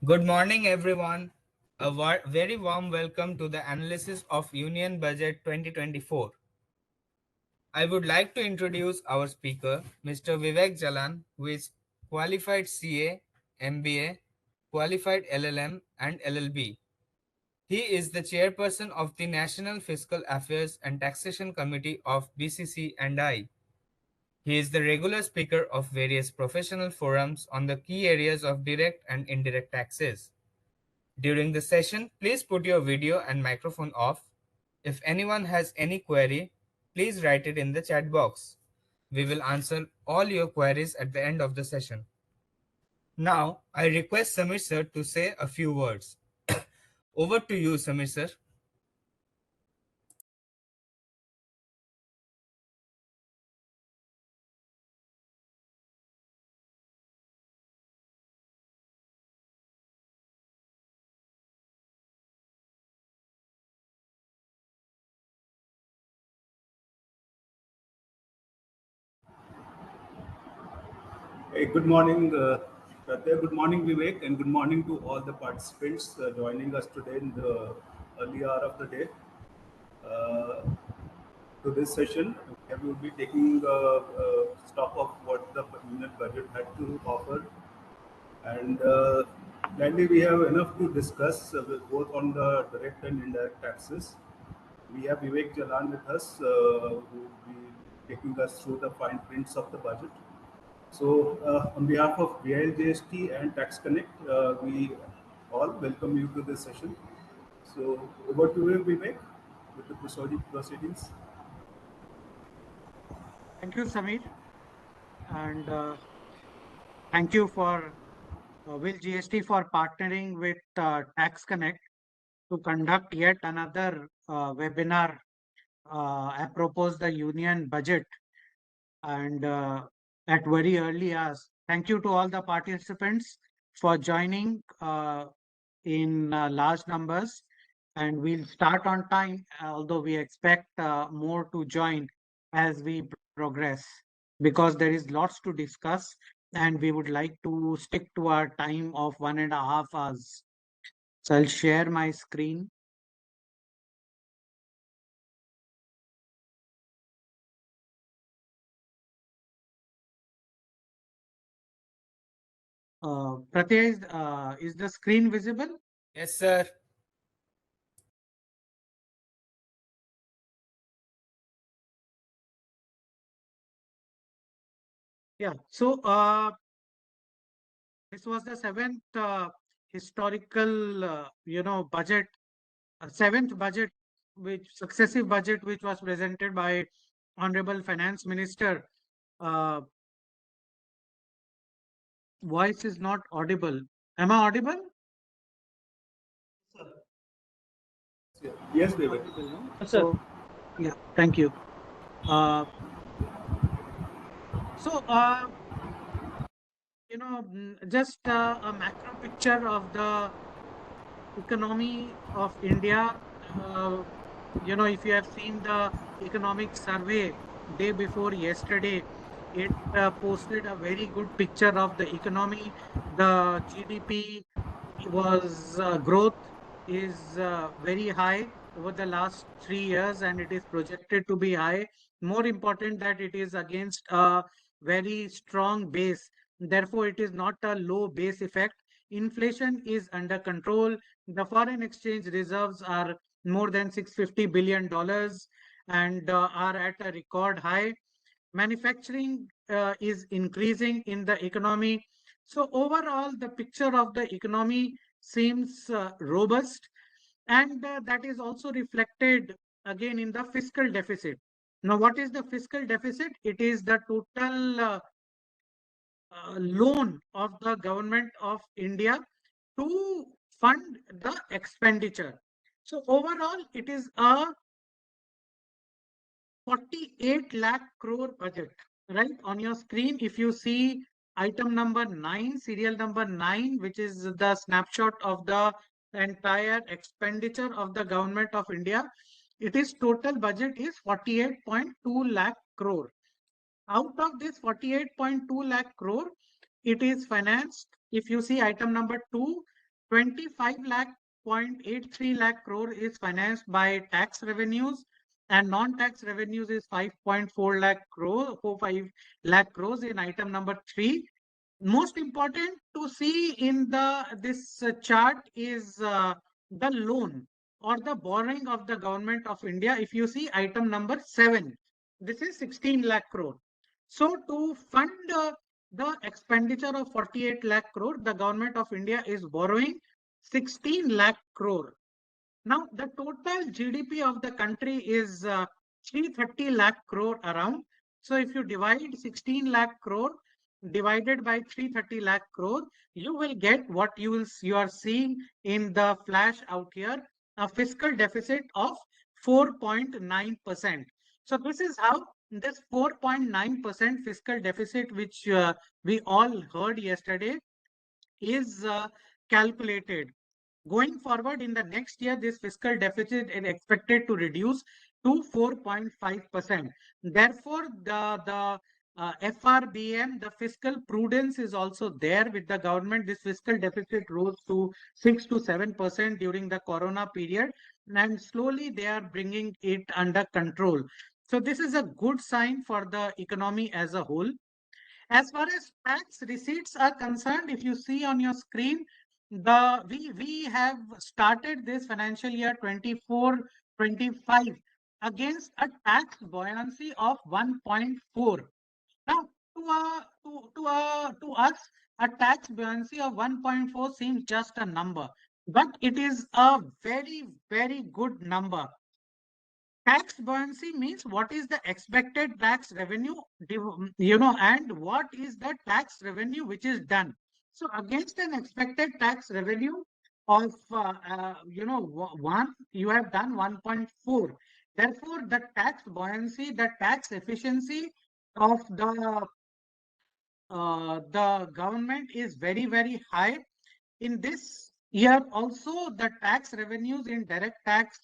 Good morning, everyone. A very warm welcome to the analysis of Union Budget 2024. I would like to introduce our speaker, Mr. Vivek Jalan, who is qualified CA, MBA, qualified LLM, and LLB. He is the chairperson of the National Fiscal Affairs and Taxation Committee of BCC and I. He is the regular speaker of various professional forums on the key areas of direct and indirect taxes. During the session, please put your video and microphone off. If anyone has any query, please write it in the chat box. We will answer all your queries at the end of the session. Now, I request Samir sir to say a few words. Over to you, Samir sir. Hey, good morning, Pratya. Good morning, Vivek, and good morning to all the participants joining us today in the early hour of the day. Uh, to this session, we will be taking stock of what the union budget had to offer, and gladly we have enough to discuss both on the direct and indirect taxes. We have Vivek Jalan with us, who will be taking us through the fine prints of the budget. So, on behalf of VILGST and Tax Connect, we all welcome you to this session. So, over to you, Vivek, with the proceedings. Thank you, Samir, and thank you for Will GST for partnering with Tax Connect to conduct yet another webinar apropos the union budget and at very early hours. Thank you to all the participants for joining in large numbers, and we'll start on time, although we expect more to join as we progress, because there is lots to discuss and we would like to stick to our time of 1.5 hours. So I'll share my screen. Pratya, is the screen visible? Yes, sir. Yeah. So this was the seventh historical, budget, seventh budget, which successive budget, which was presented by Honorable Finance Minister. Uh, Voice is not audible. Am I audible? Yes, Vivek. Audible, no? Yes, sir. So, yeah, thank you. Uh, so, just a macro picture of the economy of India. Uh, if you have seen the economic survey day before yesterday, it posted a very good picture of the economy. The GDP was growth is very high over the last 3 years, and it is projected to be high. More important that it is against a very strong base. Therefore, it is not a low base effect. Inflation is under control. The foreign exchange reserves are more than $650 billion and are at a record high. Manufacturing is increasing in the economy. So overall, the picture of the economy seems robust, and that is also reflected again in the fiscal deficit. Now, what is the fiscal deficit? It is the total loan of the government of India to fund the expenditure. So overall, it is a 48 lakh crore budget, right? On your screen, if you see item number 9, serial number 9, which is the snapshot of the entire expenditure of the government of India, it is total budget is 48.2 lakh crore. Out of this 48.2 lakh crore, it is financed. If you see item number 2, 25 lakh 0.83 lakh crore is financed by tax revenues, and non-tax revenues is 5.4 lakh crore, 45 lakh crores in item number 3. Most important to see in this chart is the loan or the borrowing of the government of India. If you see item number 7, this is 16 lakh crore. So to fund the expenditure of 48 lakh crore, the government of India is borrowing 16 lakh crore. Now, the total GDP of the country is 330 lakh crore around. So, if you divide 16 lakh crore divided by 330 lakh crore, you will get what you are seeing in the flash out here, a fiscal deficit of 4.9%. So, this is how this 4.9% fiscal deficit, which we all heard yesterday, is calculated. Going forward in the next year, this fiscal deficit is expected to reduce to 4.5%. Therefore, the FRBM, the fiscal prudence is also there with the government. This fiscal deficit rose to 6 to 7% during the corona period, and slowly they are bringing it under control. So this is a good sign for the economy as a whole. As far as tax receipts are concerned, if you see on your screen, we have started this financial year 24-25 against a tax buoyancy of 1.4. Now, to us, a tax buoyancy of 1.4 seems just a number, but it is a very, very good number. Tax buoyancy means what is the expected tax revenue, and what is the tax revenue which is done. So against an expected tax revenue of, one, you have done 1.4. Therefore, the tax buoyancy, the tax efficiency of the government is very, very high. In this year also, the tax revenues in direct tax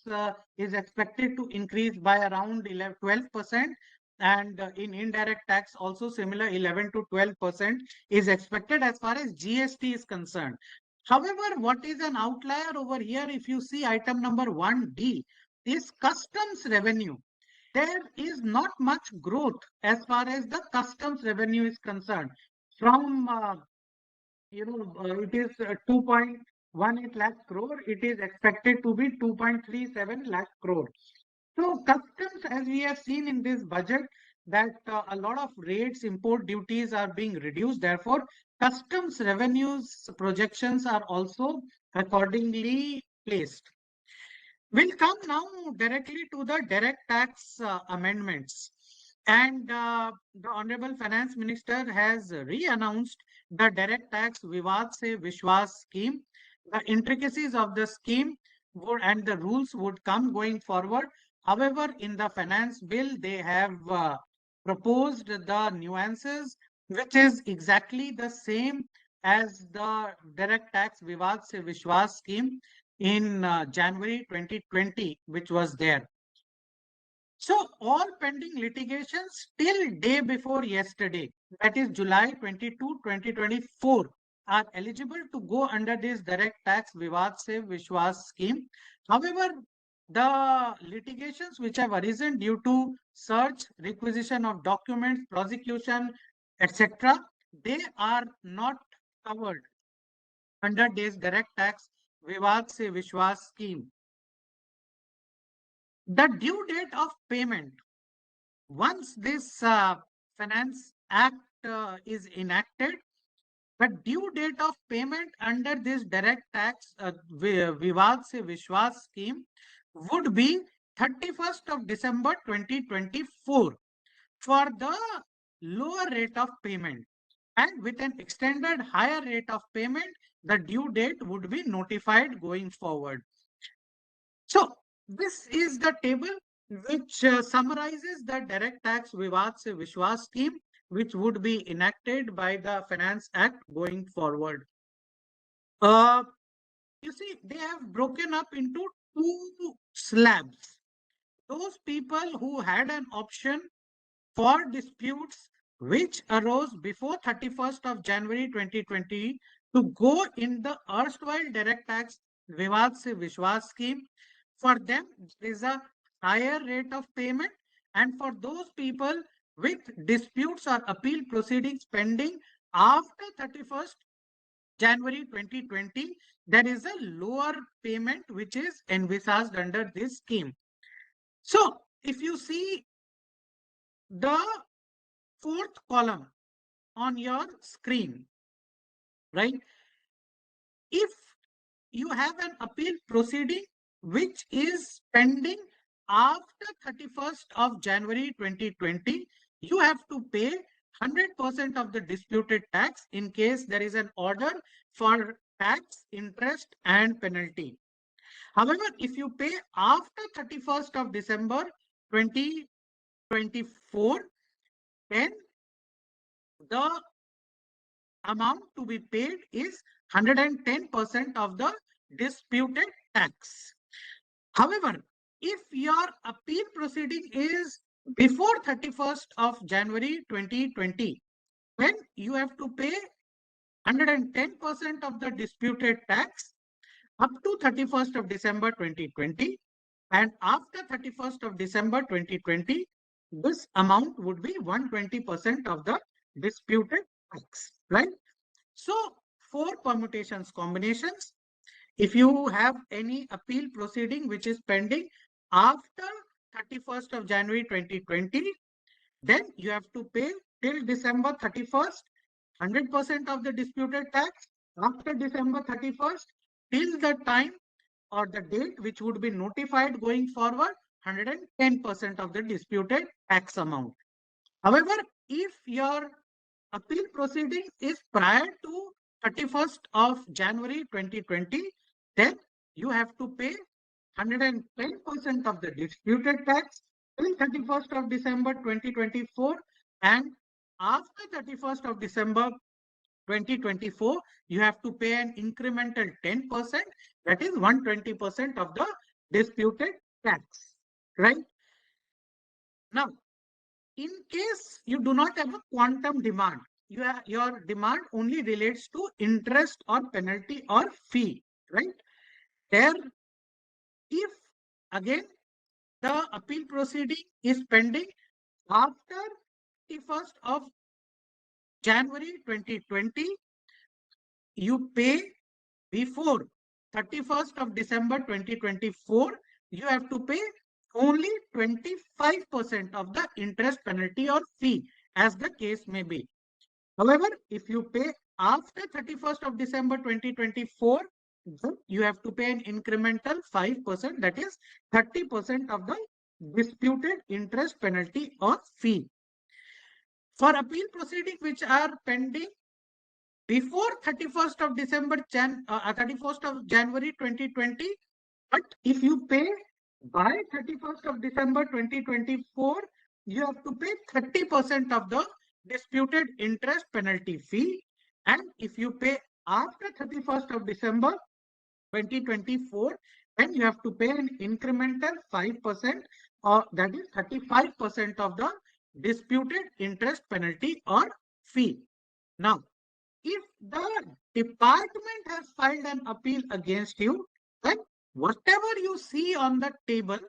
is expected to increase by around 12%, and in indirect tax also similar 11 to 12% is expected as far as GST is concerned. However, what is an outlier over here, if you see item number 1D, is customs revenue. There is not much growth as far as the customs revenue is concerned. From it is 2.18 lakh crore. It is expected to be 2.37 lakh crore. So customs, as we have seen in this budget, that a lot of rates, import duties are being reduced. Therefore, customs revenues projections are also accordingly placed. We'll come now directly to the direct tax amendments. And the Honorable Finance Minister has re-announced the direct tax Vivad se Vishwas scheme. The intricacies of the scheme and the rules would come going forward. However, in the finance bill, they have proposed the nuances, which is exactly the same as the direct tax Vivad se Vishwas scheme in January 2020, which was there. So all pending litigations till day before yesterday, that is July 22, 2024, are eligible to go under this direct tax Vivad se Vishwas scheme. However, the litigations which have arisen due to search, requisition of documents, prosecution, etc., they are not covered under this direct tax Vivad se Vishwas scheme. The due date of payment, once this Finance Act is enacted, the due date of payment under this direct tax Vivad se Vishwas scheme would be 31st of December 2024 for the lower rate of payment. And with an extended higher rate of payment, the due date would be notified going forward. So this is the table which summarizes the direct tax Vivad se Vishwas scheme, which would be enacted by the Finance Act going forward. You see, they have broken up into two slabs. Those people who had an option for disputes which arose before 31st of January 2020, to go in the erstwhile direct tax Vivad se Vishwas scheme. For them, there is a higher rate of payment, and for those people with disputes or appeal proceedings pending after 31st January 2020, there is a lower payment which is envisaged under this scheme. So, if you see the fourth column on your screen, right? If you have an appeal proceeding which is pending after 31st of January 2020, you have to pay 100% of the disputed tax in case there is an order for tax, interest, and penalty. However, if you pay after 31st of December 2024, then the amount to be paid is 110% of the disputed tax. However, if your appeal proceeding is before 31st of January 2020, then you have to pay 110% of the disputed tax up to 31st of December 2020, and after 31st of December 2020, this amount would be 120% of the disputed tax, right? So, four permutations combinations. If you have any appeal proceeding which is pending after 31st of January 2020, then you have to pay till December 31st 100% of the disputed tax. After December 31st, till the time or the date which would be notified going forward, 110% of the disputed tax amount. However, if your appeal proceeding is prior to 31st of January 2020, then you have to pay 110% of the disputed tax till 31st of December 2024, and after 31st of December 2024, you have to pay an incremental 10%, that is 120% of the disputed tax, right? Now, in case you do not have a quantum demand, your demand only relates to interest or penalty or fee, right? There, if again the appeal proceeding is pending after 31st of January 2020, you pay before 31st of December 2024, you have to pay only 25% of the interest, penalty, or fee, as the case may be. However, if you pay after 31st of December 2024, you have to pay an incremental 5%, that is 30% of the disputed interest, penalty, or fee. For appeal proceedings which are pending before 31st of December 31st of January 2020, but if you pay by 31st of December 2024, you have to pay 30% of the disputed interest, penalty, fee. And if you pay after 31st of December 2024, then you have to pay an incremental 5%, or that is 35% of the disputed interest, penalty, or fee. Now, if the department has filed an appeal against you, then whatever you see on the table,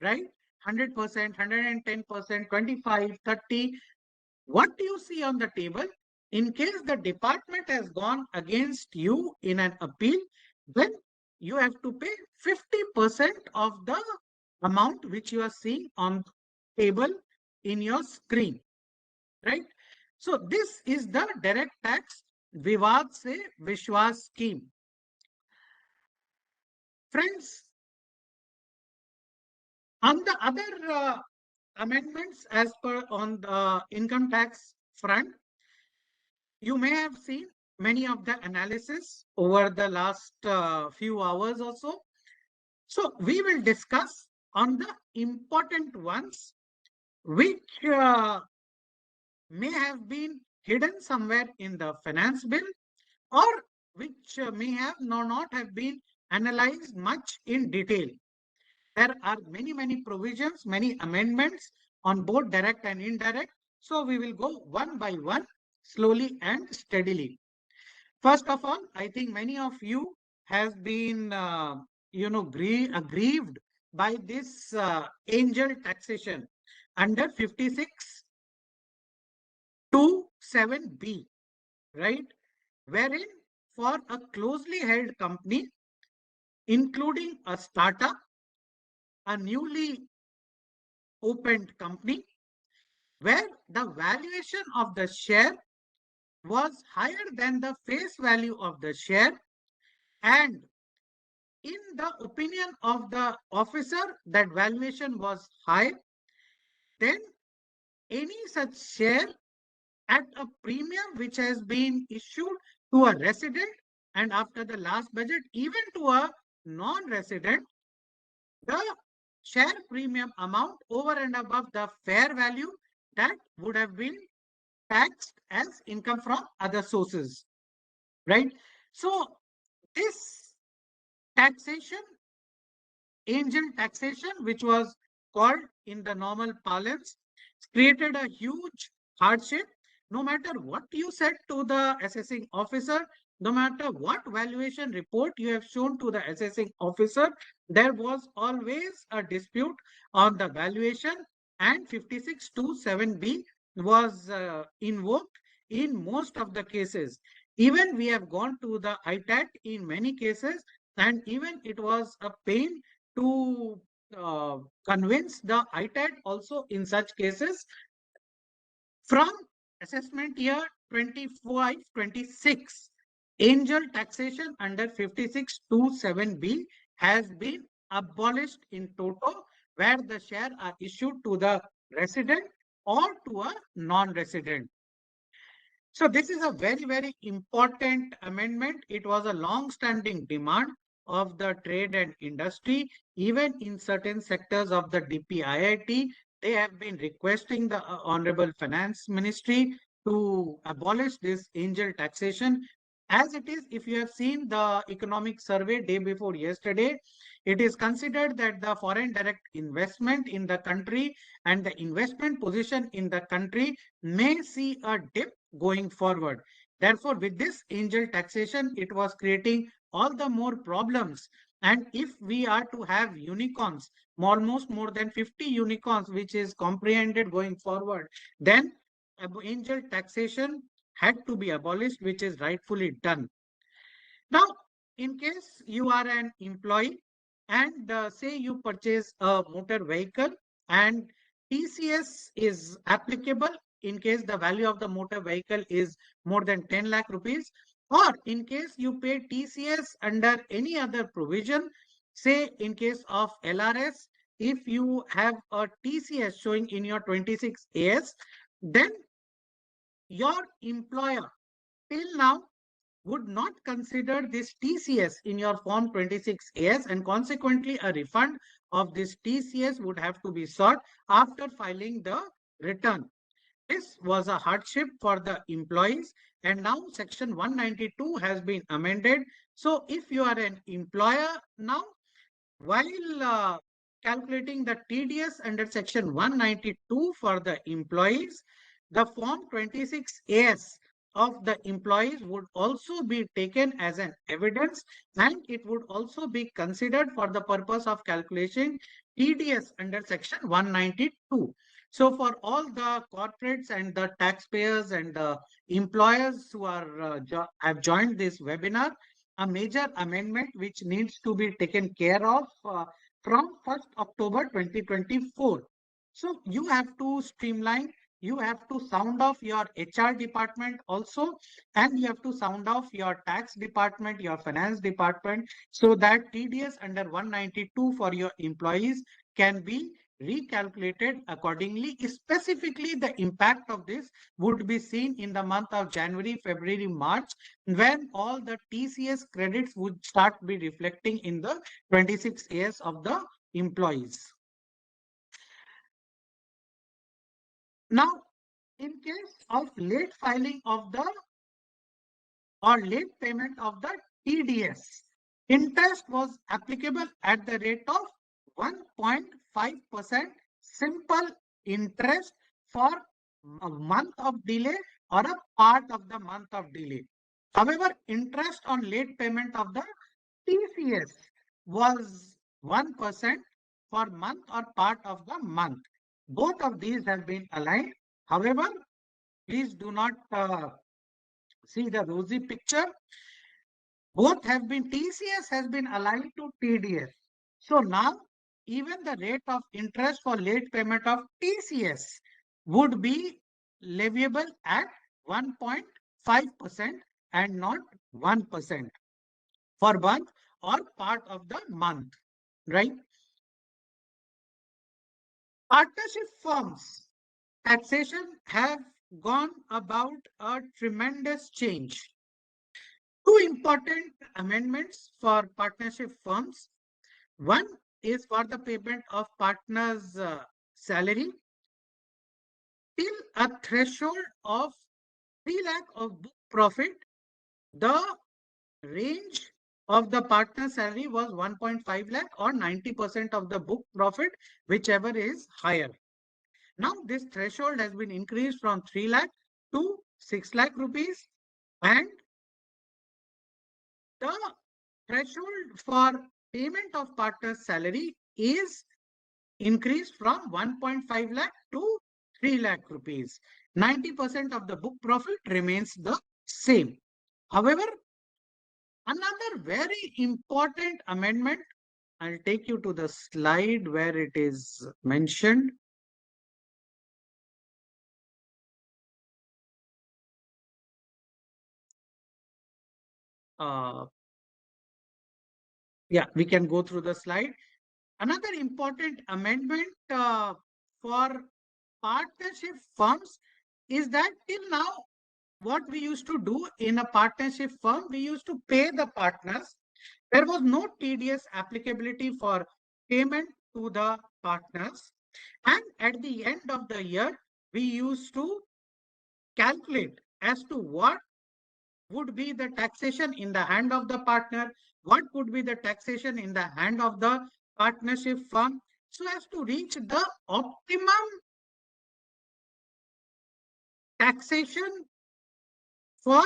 right, 100%, 110%, 25, 30, what you see on the table, in case the department has gone against you in an appeal, then you have to pay 50% of the amount which you are seeing on the table in your screen, right? So this is the direct tax Vivad se Vishwas scheme. Friends, on the other amendments as per on the income tax front, you may have seen many of the analysis over the last few hours or so. So we will discuss on the important ones which may have been hidden somewhere in the finance bill, or which may have not have been analyzed much in detail. There are many provisions, many amendments on both direct and indirect. So we will go one by one, slowly and steadily. First of all, I think many of you has been, aggrieved by this angel taxation under 56 to 7B, right? Wherein for a closely held company, including a startup, a newly opened company, where the valuation of the share was higher than the face value of the share, and in the opinion of the officer that valuation was high, then any such share at a premium which has been issued to a resident, and after the last budget even to a non-resident, the share premium amount over and above the fair value, that would have been taxed as income from other sources, right? So this taxation, angel taxation, which was called in the normal parlance, created a huge hardship. No matter what you said to the assessing officer, no matter what valuation report you have shown to the assessing officer, there was always a dispute on the valuation, and 56 to 7B was invoked in most of the cases. Even we have gone to the ITAT in many cases, and even it was a pain to convince the ITAT also in such cases. From assessment year 25-26, angel taxation under 56 to 7B has been abolished in toto, where the share are issued to the resident or to a non-resident. So this is a very, very important amendment. It was a long-standing demand of the trade and industry. Even in certain sectors of the DPIIT, they have been requesting the Honorable Finance Ministry to abolish this angel taxation. As it is, if you have seen the economic survey day before yesterday, it is considered that the foreign direct investment in the country and the investment position in the country may see a dip going forward. Therefore, with this angel taxation, it was creating all the more problems. And if we are to have unicorns, almost more than 50 unicorns, which is comprehended going forward, then angel taxation had to be abolished, which is rightfully done. Now, in case you are an employee and say you purchase a motor vehicle and TCS is applicable in case the value of the motor vehicle is more than 10 lakh rupees, or in case you pay TCS under any other provision, say in case of LRS, if you have a TCS showing in your 26AS, then your employer till now would not consider this TCS in your form 26AS, and consequently a refund of this TCS would have to be sought after filing the return. This was a hardship for the employees, and now section 192 has been amended. So if you are an employer now, while calculating the TDS under section 192 for the employees, the form 26AS of the employees would also be taken as an evidence, and it would also be considered for the purpose of calculation TDS under section 192. So for all the corporates and the taxpayers and the employers who are have joined this webinar, a major amendment which needs to be taken care of from 1st October 2024. So you have to streamline, you have to sound off your HR department also, and you have to sound off your tax department, your finance department, so that TDS under 192 for your employees can be recalculated accordingly. Specifically, the impact of this would be seen in the month of January, February, March, when all the TCS credits would start be reflecting in the 26 years of the employees. Now, in case of late filing of the or late payment of the TDS, interest was applicable at the rate of 1.5% simple interest for a month of delay or a part of the month of delay. However, interest on late payment of the TCS was 1% for month or part of the month. Both of these have been aligned. However, please do not see the rosy picture. Both have been, TCS has been aligned to TDS. So now even the rate of interest for late payment of TCS would be leviable at 1.5% and not 1% for month or part of the month, right? Partnership firms taxation have gone about a tremendous change. Two important amendments for partnership firms. One is for the payment of partners' salary till a threshold of 3 lakh of book profit. The range of the partner salary was 1.5 lakh or 90% of the book profit, whichever is higher. Now this threshold has been increased from 3 lakh to 6 lakh rupees, and the threshold for payment of partner's salary is increased from 1.5 lakh to 3 lakh rupees. 90% of the book profit remains the same. However, another very important amendment, I'll take you to the slide where it is mentioned. Uh, yeah, we can go through the slide. Another important amendment for partnership firms is that till now, what we used to do in a partnership firm, we used to pay the partners. There was no TDS applicability for payment to the partners. And at the end of the year, we used to calculate as to what would be the taxation in the hand of the partner, what would be the taxation in the hand of the partnership firm, so as to reach the optimum taxation for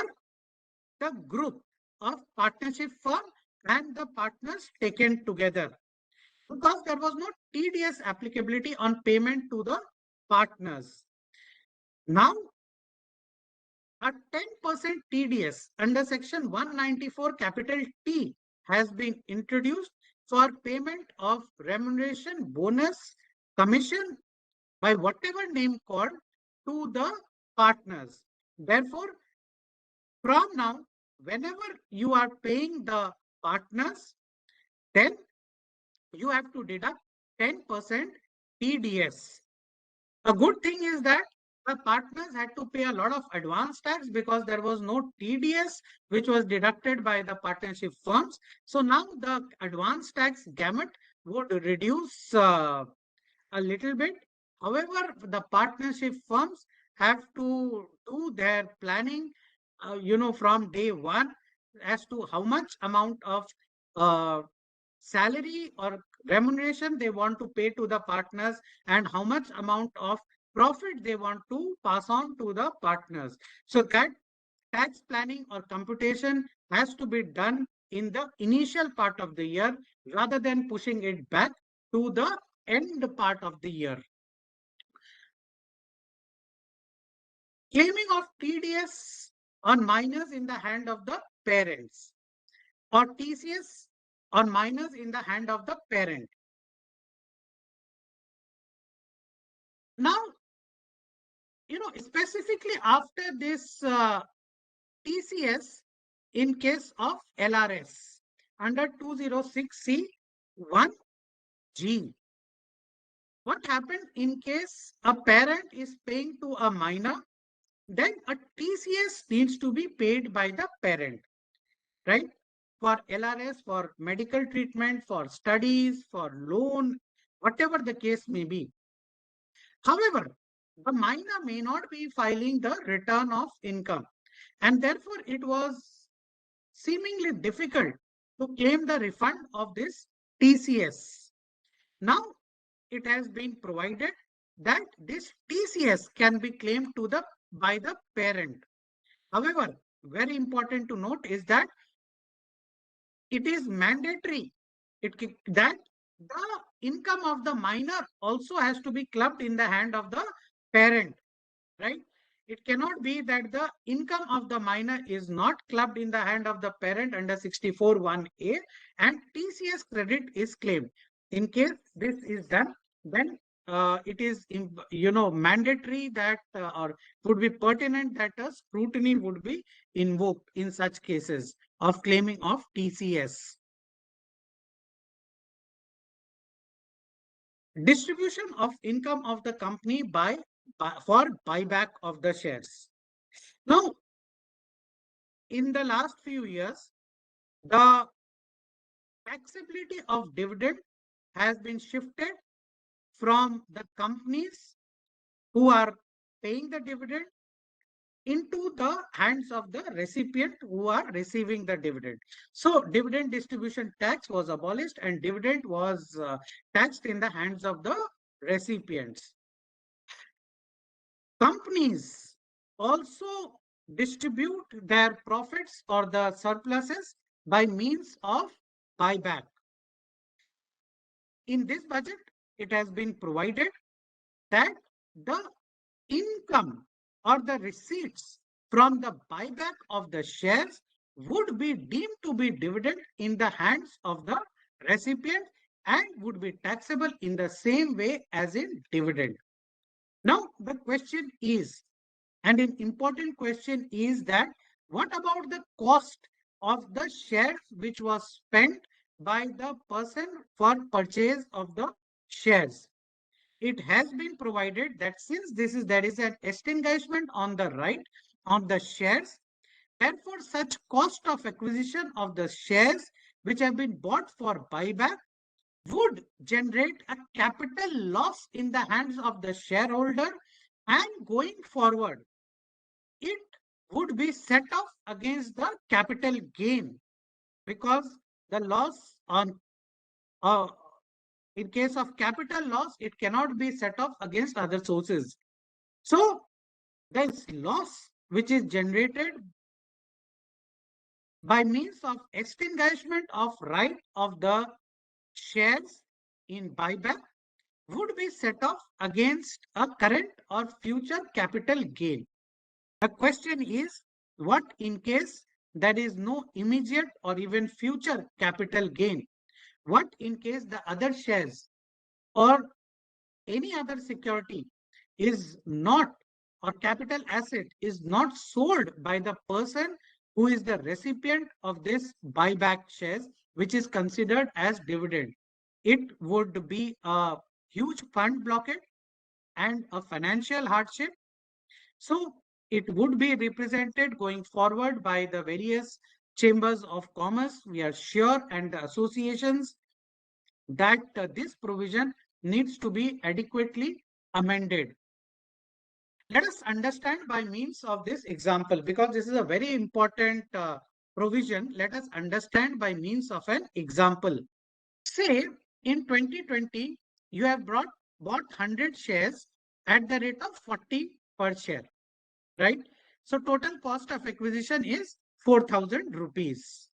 the group of partnership firm and the partners taken together, because there was no TDS applicability on payment to the partners. Now, a 10% TDS under section 194 capital T has been introduced for payment of remuneration, bonus, commission, by whatever name called, to the partners. Therefore, from now, whenever you are paying the partners, then you have to deduct 10% TDS. A good thing is that the partners had to pay a lot of advance tax because there was no TDS which was deducted by the partnership firms. So now the advance tax gamut would reduce a little bit. However, the partnership firms have to do their planning, from day one as to how much amount of uh, salary or remuneration they want to pay to the partners and how much amount of profit they want to pass on to the partners. So that tax planning or computation has to be done in the initial part of the year rather than pushing it back to the end part of the year. Claiming of TDS on minors in the hand of the parents, or TCS on minors in the hand of the parent. Now, specifically after this TCS, in case of LRS under 206C(1)(g), what happened in case a parent is paying to a minor, then a TCS needs to be paid by the parent, right? For LRS, for medical treatment, for studies, for loan, whatever the case may be. However, the minor may not be filing the return of income, and therefore it was seemingly difficult to claim the refund of this TCS. Now, it has been provided that this TCS can be claimed by the parent. However, very important to note is that it is mandatory that the income of the minor also has to be clubbed in the hand of the parent, right? It cannot be that the income of the minor is not clubbed in the hand of the parent under 64(1)(a) and TCS credit is claimed. In case this is done, then it is mandatory that or would be pertinent that a scrutiny would be invoked in such cases of claiming of TCS. Distribution of income of the company for buyback of the shares. Now, in the last few years, the taxability of dividend has been shifted from the companies who are paying the dividend into the hands of the recipient who are receiving the dividend. So dividend distribution tax was abolished and dividend was taxed in the hands of the recipients. Companies also distribute their profits or the surpluses by means of buyback. In this budget, it has been provided that the income or the receipts from the buyback of the shares would be deemed to be dividend in the hands of the recipient and would be taxable in the same way as in dividend. Now, the question is, and an important question is that what about the cost of the shares which was spent by the person for purchase of the shares? It has been provided that since there is an extinguishment on the right on the shares, therefore such cost of acquisition of the shares which have been bought for buyback would generate a capital loss in the hands of the shareholder, and going forward it would be set off against the capital gain, because the loss on uh, in case of capital loss it cannot be set off against other sources. So this loss which is generated by means of extinguishment of right of the shares in buyback would be set off against a current or future capital gain. The question is, what in case there is no immediate or even future capital gain? What in case the other shares or any other security is not, or capital asset is not sold by the person who is the recipient of this buyback shares, which is considered as dividend? It would be a huge fund blockage and a financial hardship. So it would be represented going forward by the various chambers of commerce, we are sure, and the associations that this provision needs to be adequately amended. Let us understand by means of this example, because this is a very important provision. Let us understand by means of an example. Say in 2020, you have bought 100 shares at the rate of 40 per share, right? So total cost of acquisition is 4,000 rupees.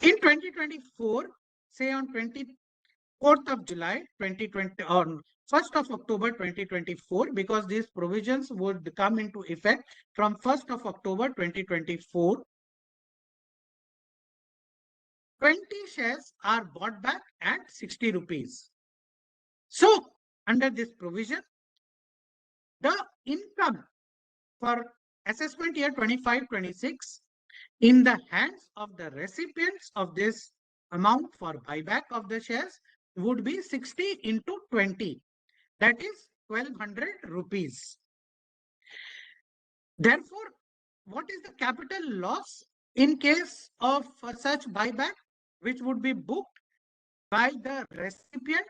In 2024, say on 24th of July 2020, on 1st of October 2024, because these provisions would come into effect from 1st of October 2024, 20 shares are bought back at 60 rupees. So under this provision, the income for assessment year 25-26 in the hands of the recipients of this amount for buyback of the shares would be 60 into 20. That is 1,200 rupees. Therefore, what is the capital loss in case of such buyback, which would be booked by the recipient?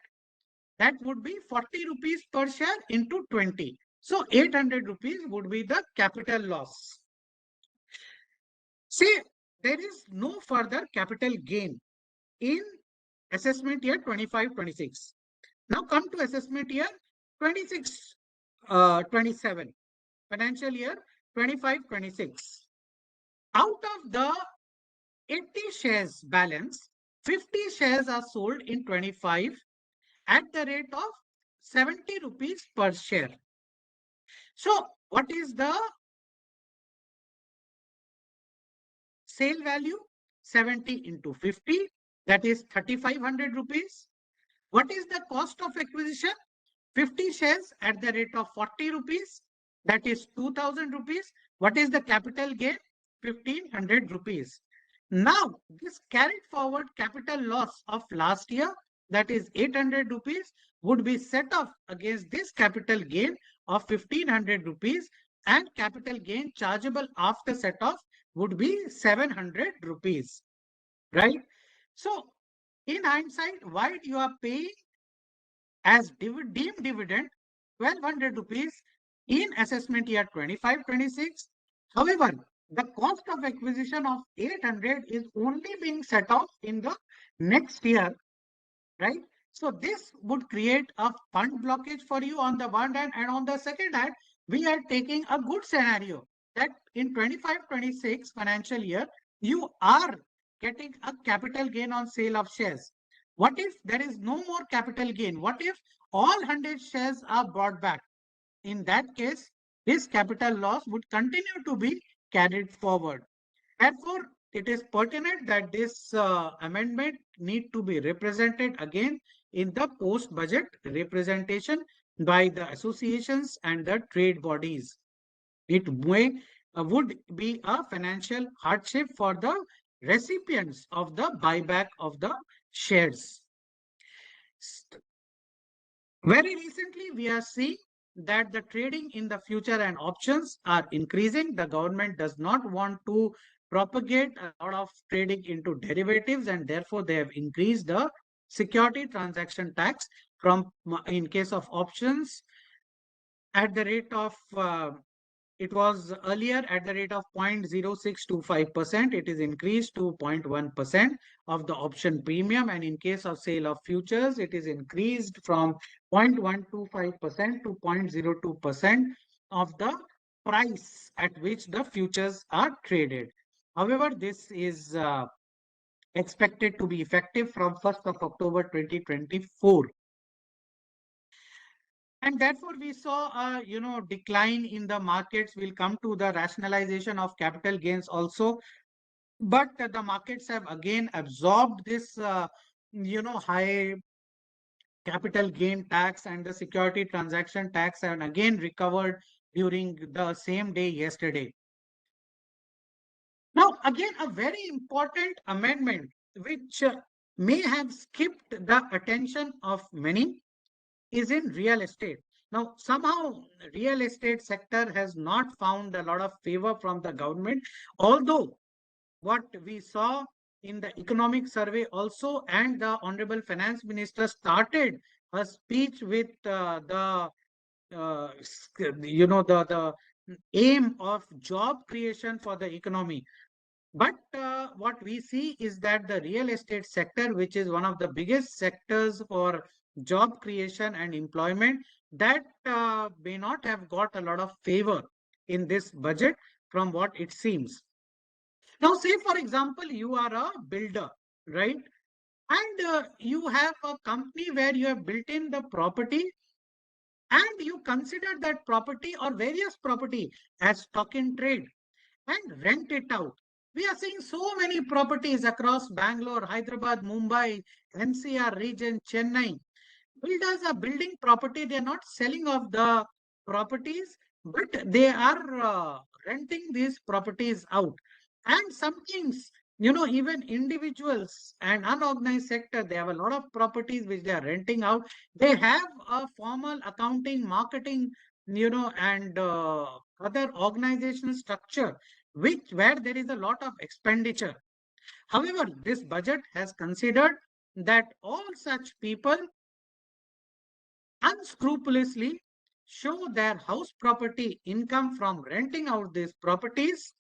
That would be 40 rupees per share into 20. So 800 rupees would be the capital loss. See, there is no further capital gain in assessment year 25-26. Now come to assessment year 26-27, financial year 25-26. Out of the 80 shares balance, 50 shares are sold in 25 at the rate of 70 rupees per share. So what is the sale value? 70 into 50, that is 3,500 rupees. What is the cost of acquisition? 50 shares at the rate of 40 rupees, that is 2,000 rupees. What is the capital gain? 1,500 rupees. Now, this carried forward capital loss of last year, that is 800 rupees, would be set off against this capital gain of 1,500 rupees, and capital gain chargeable after set off would be 700 rupees, right? So, in hindsight, why you are paying as deemed dividend 1,200 rupees in assessment year 25-26. However, the cost of acquisition of 800 is only being set off in the next year, right? So this would create a fund blockage for you on the one hand, and on the second hand, we are taking a good scenario that in 25-26 financial year, you are getting a capital gain on sale of shares. What if there is no more capital gain? What if all 100 shares are bought back? In that case, this capital loss would continue to be carried forward. Therefore, it is pertinent that this amendment need to be represented again in the post-budget representation by the associations and the trade bodies. It would be a financial hardship for the recipients of the buyback of the shares. Very recently, we are seeing that the trading in the future and options are increasing. The government does not want to propagate a lot of trading into derivatives, and therefore they have increased the security transaction tax from, in case of options, at the rate of it was earlier at the rate of 0.0625%. It is increased to 0.1% of the option premium. And in case of sale of futures, it is increased from 0.125% to 0.02% of the price at which the futures are traded. However, this is expected to be effective from 1st of October 2024. And therefore, we saw a decline in the markets. We'll come to the rationalization of capital gains also, but the markets have again absorbed this high capital gain tax, and the security transaction tax and again recovered during the same day yesterday. Now, again, a very important amendment which may have skipped the attention of many is in real estate. Now, somehow real estate sector has not found a lot of favor from the government, although what we saw in the economic survey also, and the Honorable Finance Minister started a speech with the aim of job creation for the economy. But what we see is that the real estate sector, which is one of the biggest sectors for job creation and employment, that may not have got a lot of favor in this budget from what it seems. Now, say for example, you are a builder, right? And you have a company where you have built in the property, and you consider that property or various property as stock in trade and rent it out. We are seeing so many properties across Bangalore, Hyderabad, Mumbai, NCR region, Chennai. Builders are building property. They are not selling off the properties, but they are renting these properties out. And sometimes, even individuals and unorganized sector, they have a lot of properties which they are renting out. They have a formal accounting, marketing, and other organizational structure where there is a lot of expenditure. However, this budget has considered that all such people unscrupulously show their house property income from renting out these properties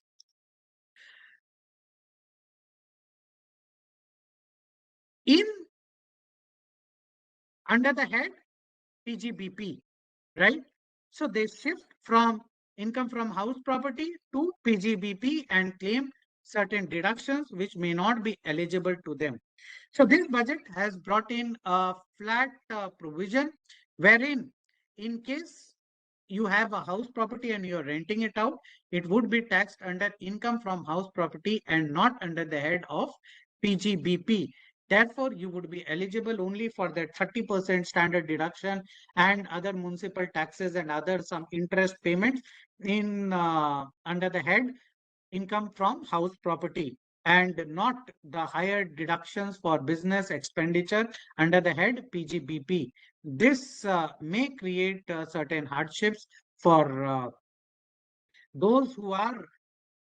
in under the head PGBP, right? So they shift from income from house property to PGBP and claim certain deductions which may not be eligible to them. So this budget has brought in a flat provision wherein in case you have a house property and you're renting it out, it would be taxed under income from house property and not under the head of PGBP. Therefore, you would be eligible only for that 30% standard deduction and other municipal taxes and other some interest payments in under the head income from house property, and not the higher deductions for business expenditure under the head PGBP. This may create certain hardships for those who are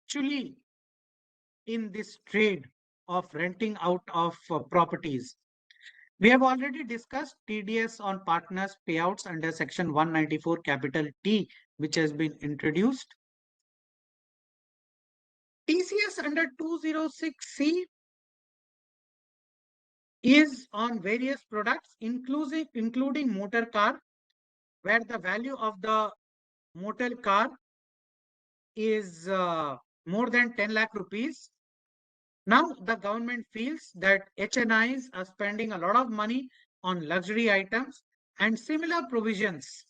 actually in this trade of renting out of properties. We have already discussed TDS on partners payouts under section 194 capital T, which has been introduced. TCS under 206C is on various products, including motor car, where the value of the motor car is more than 10 lakh rupees. Now the government feels that HNIs are spending a lot of money on luxury items, and similar provisions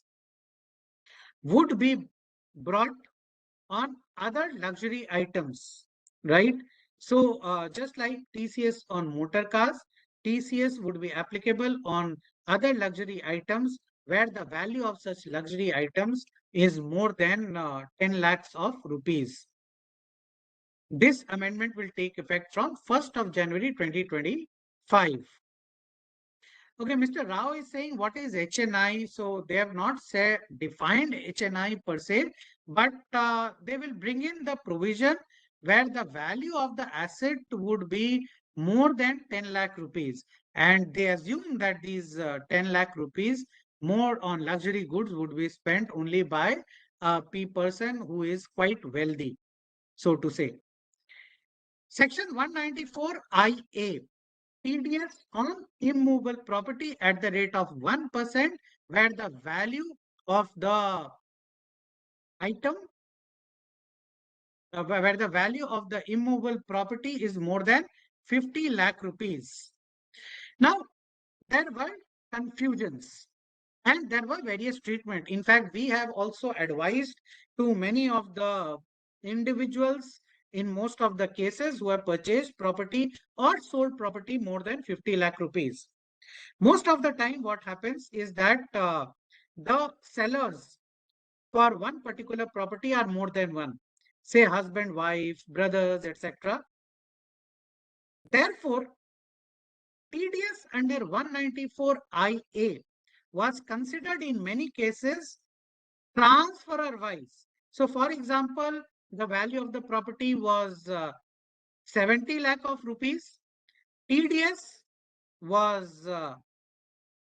would be brought on other luxury items, right? So just like TCS on motor cars, TCS would be applicable on other luxury items where the value of such luxury items is more than 10 lakhs of rupees. This amendment will take effect from 1st of January 2025. Okay, Mr. Rao is saying what is HNI? So they have not defined HNI per se, but they will bring in the provision where the value of the asset would be more than 10 lakh rupees. And they assume that these 10 lakh rupees more on luxury goods would be spent only by a person who is quite wealthy, so to say. Section 194 IA. TDS on immovable property at the rate of 1%, where the value of the item, where the value of the immovable property is more than 50 lakh rupees. Now, there were confusions and there were various treatment. In fact, we have also advised to many of the individuals in most of the cases who have purchased property or sold property more than 50 lakh rupees. Most of the time, what happens is that the sellers for one particular property are more than one, say husband, wife, brothers, etc. Therefore, TDS under 194 IA was considered in many cases transferor wise. So, for example, the value of the property was 70 lakh of rupees. TDS was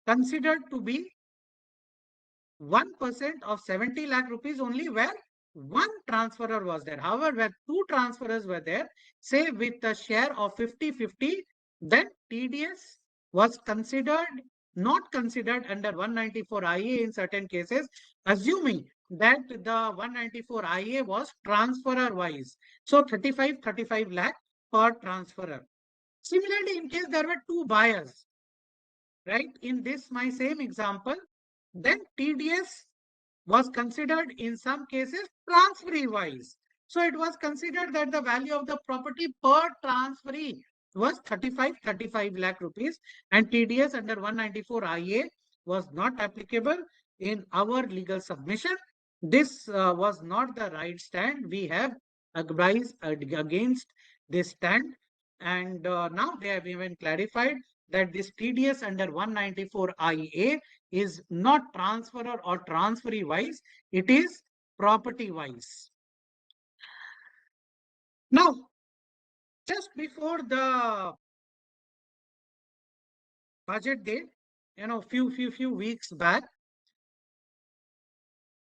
considered to be 1% of 70 lakh rupees only where one transferor was there. However, where two transferors were there, say with a share of 50-50, then TDS was not considered under 194 IA in certain cases, assuming that the 194 IA was transferor wise. So 35 lakh per transferor. Similarly, in case there were two buyers, right? In this, my same example, then TDS was considered in some cases transferee wise. So it was considered that the value of the property per transferee was 35 lakh rupees, and TDS under 194 IA was not applicable in our legal submission. This was not the right stand. We have advised against this stand, and now they have even clarified that this TDS under 194 IA is not transferor or transferee wise, it is property wise. Now, just before the budget day, few weeks back,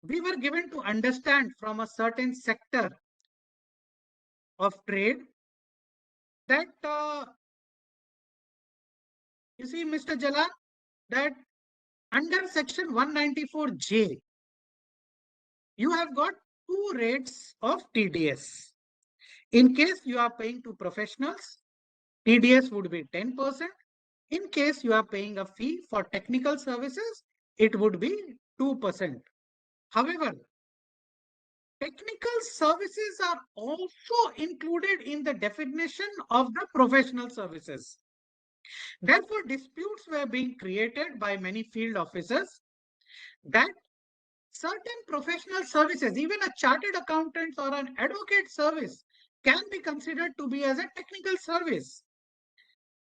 we were given to understand from a certain sector of trade that you see, Mr. Jalan, that under section 194J, you have got two rates of TDS. In case you are paying to professionals, TDS would be 10%. In case you are paying a fee for technical services, it would be 2%. However, technical services are also included in the definition of the professional services. Therefore, disputes were being created by many field officers that certain professional services, even a chartered accountant or an advocate service, can be considered to be as a technical service.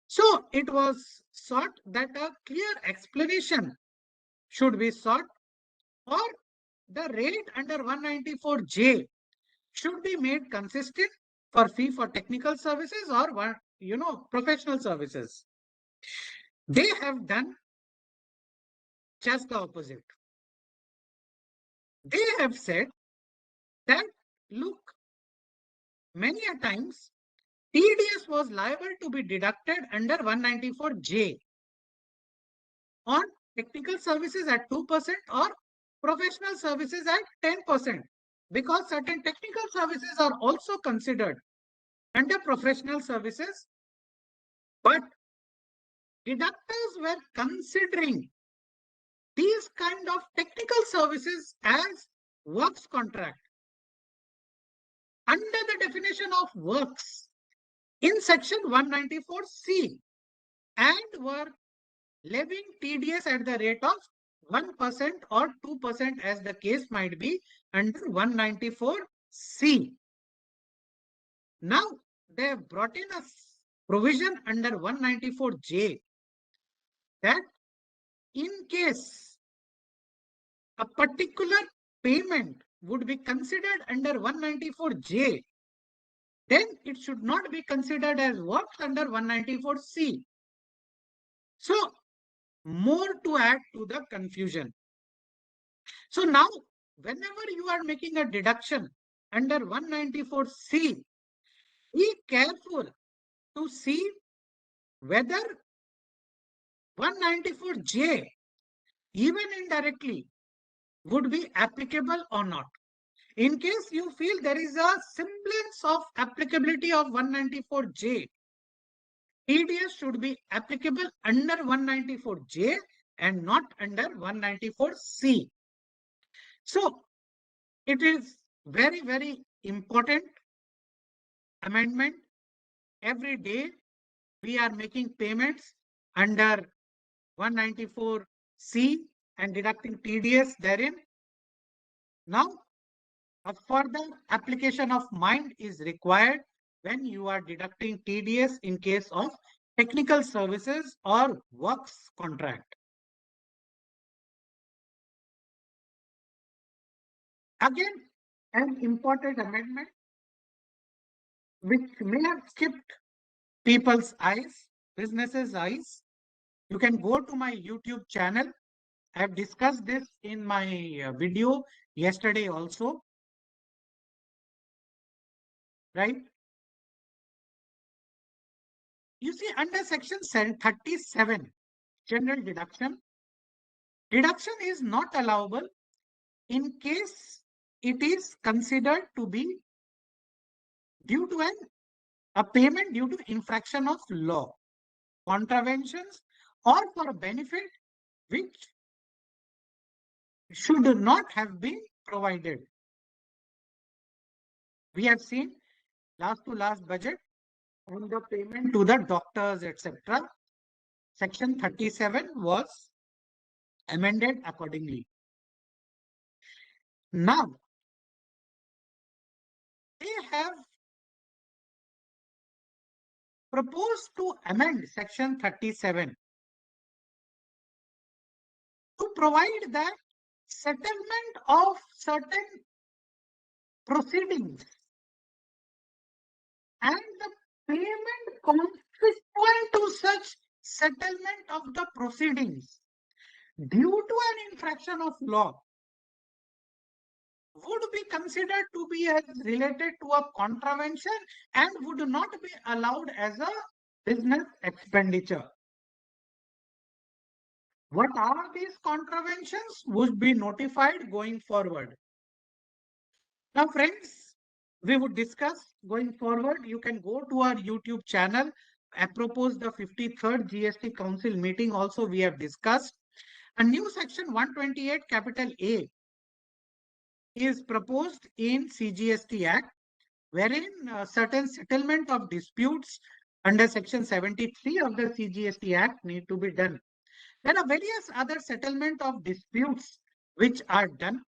So it was sought that a clear explanation should be sought, or the rate under 194J should be made consistent for fee for technical services or professional services. They have done just the opposite. They have said that, look, many a times TDS was liable to be deducted under 194J on technical services at 2% or professional services at 10%, because certain technical services are also considered under professional services, but deductors were considering these kind of technical services as works contract. Under the definition of works in section 194C, and were levying TDS at the rate of 1% or 2% as the case might be under 194C. Now they have brought in a provision under 194J that in case a particular payment would be considered under 194J, then it should not be considered as works under 194C. So more to add to the confusion. So now, whenever you are making a deduction under 194C, be careful to see whether 194J, even indirectly, would be applicable or not. In case you feel there is a semblance of applicability of 194J, TDS should be applicable under 194J and not under 194C. So it is very, very important amendment. Every day we are making payments under 194C and deducting TDS therein. Now, a further application of mind is required when you are deducting TDS in case of technical services or works contract. Again, an important amendment which may have skipped people's eyes, businesses' eyes. You can go to my YouTube channel. I have discussed this in my video yesterday also, right? You see, under section 37, general deduction, deduction is not allowable in case it is considered to be due to a payment due to infraction of law, contraventions, or for a benefit which should not have been provided. We have seen last to last budget on the payment to the doctors, etc. Section 37 was amended accordingly. Now, they have proposed to amend section 37 to provide that settlement of certain proceedings and the payment consequent to such settlement of the proceedings due to an infraction of law would be considered to be as related to a contravention and would not be allowed as a business expenditure. What are these contraventions would be notified going forward. Now, friends, we would discuss going forward. You can go to our YouTube channel. Apropos the 53rd GST Council meeting also we have discussed. A new section 128 capital A is proposed in CGST Act, wherein certain settlement of disputes under section 73 of the CGST Act need to be done. There are various other settlement of disputes which are done,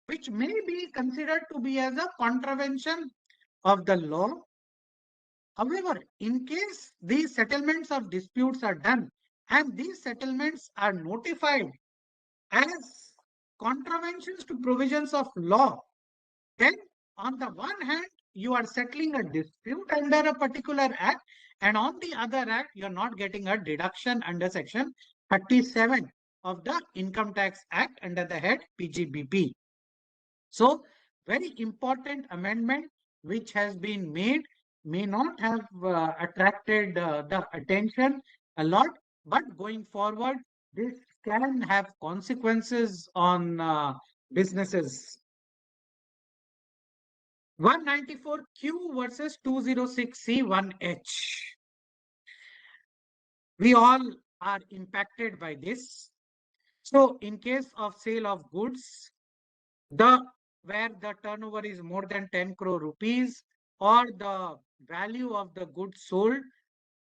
which may be considered to be as a contravention of the law. However, in case these settlements of disputes are done and these settlements are notified as contraventions to provisions of law, then on the one hand, you are settling a dispute under a particular act, and on the other act, you're not getting a deduction under section 37 of the Income Tax Act under the head PGBP. So, very important amendment which has been made, may not have attracted the attention a lot, but going forward, this can have consequences on businesses. 194Q versus 206C1H. We all are impacted by this. So, in case of sale of goods, where the turnover is more than 10 crore rupees, or the value of the goods sold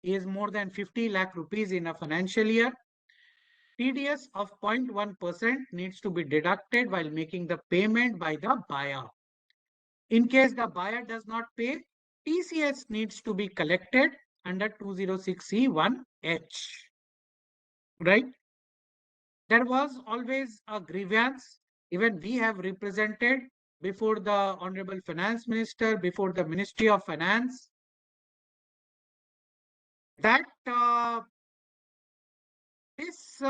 is more than 50 lakh rupees in a financial year, TDS of 0.1% needs to be deducted while making the payment by the buyer. In case the buyer does not pay, TCS needs to be collected under 206C1H. Right? There was always a grievance. Even we have represented before the Honorable Finance Minister, before the Ministry of Finance, that this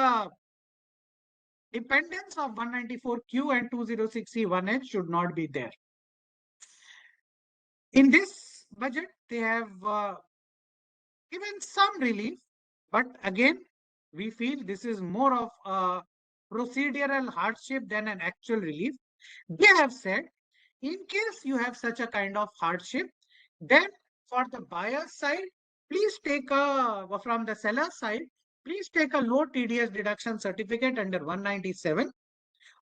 dependence of 194Q and 206C1H should not be there. In this budget, they have given some relief, but again, we feel this is more of a procedural hardship than an actual relief. They have said, in case you have such a kind of hardship, then for the buyer side, please take from the seller side, please take a low TDS deduction certificate under 197,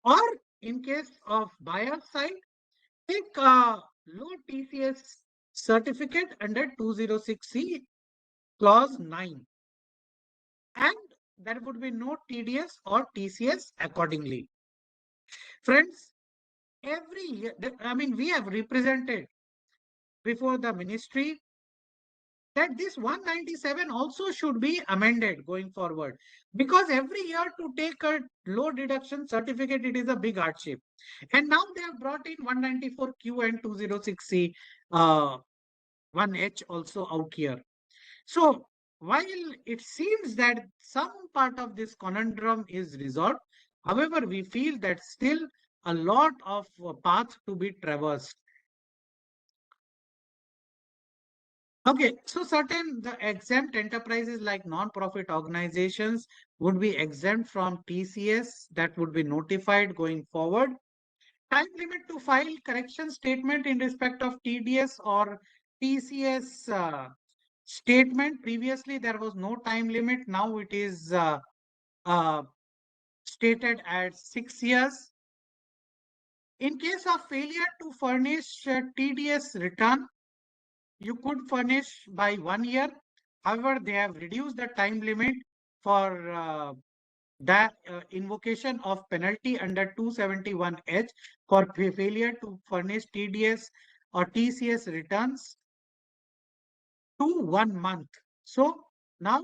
or in case of buyer side, take a low TCS certificate under 206C clause 9. And there would be no TDS or TCS accordingly. Friends, every year, we have represented before the ministry that this 197 also should be amended going forward, because every year to take a low deduction certificate, it is a big hardship. And now they have brought in 194Q and 206C 1H also out here. So while it seems that some part of this conundrum is resolved, however, we feel that still a lot of path to be traversed. Okay, so certain the exempt enterprises like non-profit organizations would be exempt from TCS, that would be notified going forward. Time limit to file correction statement in respect of TDS or TCS statement. Previously, there was no time limit. Now it is stated at 6 years. In case of failure to furnish TDS return, you could furnish by 1 year. However, they have reduced the time limit for the invocation of penalty under 271H for failure to furnish TDS or TCS returns to 1 month. So now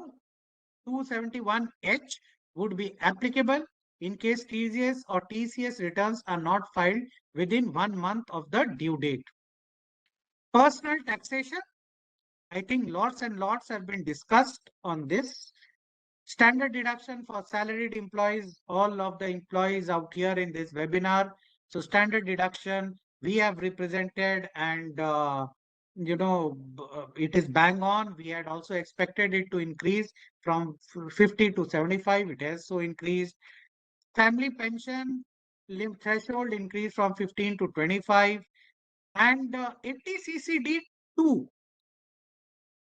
271H would be applicable in case TCS or TCS returns are not filed within 1 month of the due date. Personal taxation, I think lots and lots have been discussed on this. Standard deduction for salaried employees, all of the employees out here in this webinar. So standard deduction, we have represented, and it is bang on. We had also expected it to increase from 50 to 75. It has so increased. Family pension threshold increased from 15 to 25. And 80CCD2,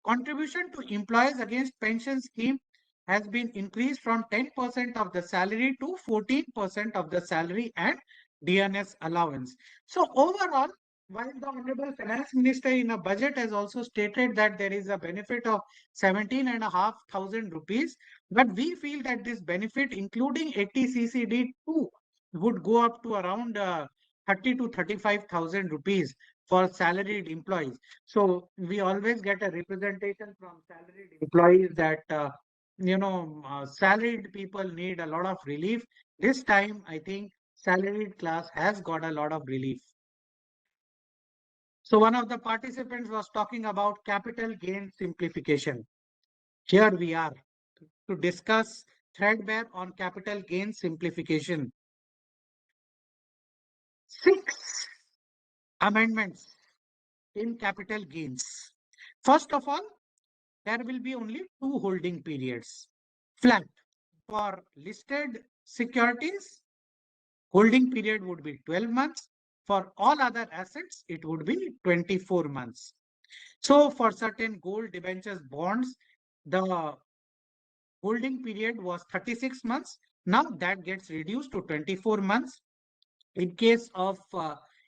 contribution to employees against pension scheme, has been increased from 10% of the salary to 14% of the salary and DNS allowance. So overall, while the Honorable Finance Minister in a budget has also stated that there is a benefit of 17,500 rupees, but we feel that this benefit, including 80CCD2, would go up to around 30 to 35,000 rupees for salaried employees. So we always get a representation from salaried employees that salaried people need a lot of relief. This time, I think salaried class has got a lot of relief. So one of the participants was talking about capital gain simplification. Here we are to discuss threadbare on capital gain simplification. 6 amendments in capital gains. First of all, there will be only 2 holding periods. Flat. For listed securities, holding period would be 12 months. For all other assets, it would be 24 months. So for certain gold, debentures, bonds, the holding period was 36 months. Now that gets reduced to 24 months. In case of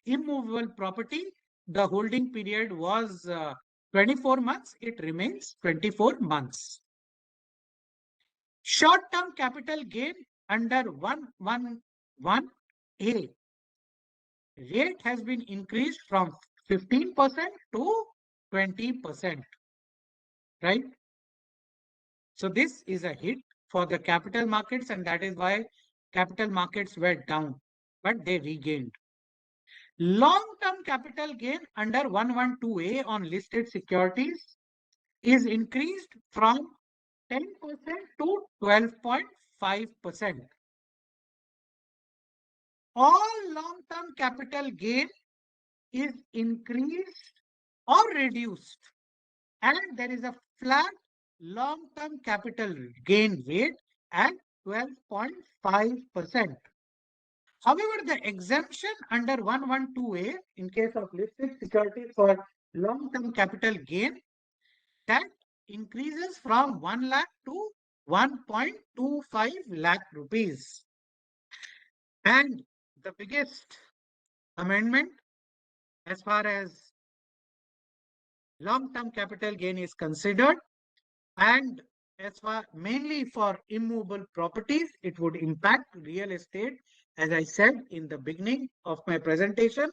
immovable property, the holding period was 24 months. It remains 24 months. Short-term capital gain under 111A rate has been increased from 15% to 20%, right? So this is a hit for the capital markets, and that is why capital markets were down, but they regained. Long-term capital gain under 112A on listed securities is increased from 10% to 12.5%. All long-term capital gain is increased or reduced, and there is a flat long-term capital gain rate at 12.5%. However, the exemption under 112A in case of listed securities for long-term capital gain, that increases from 1 lakh to 1.25 lakh rupees. And the biggest amendment as far as long-term capital gain is considered, and as far mainly for immovable properties, it would impact real estate, as I said in the beginning of my presentation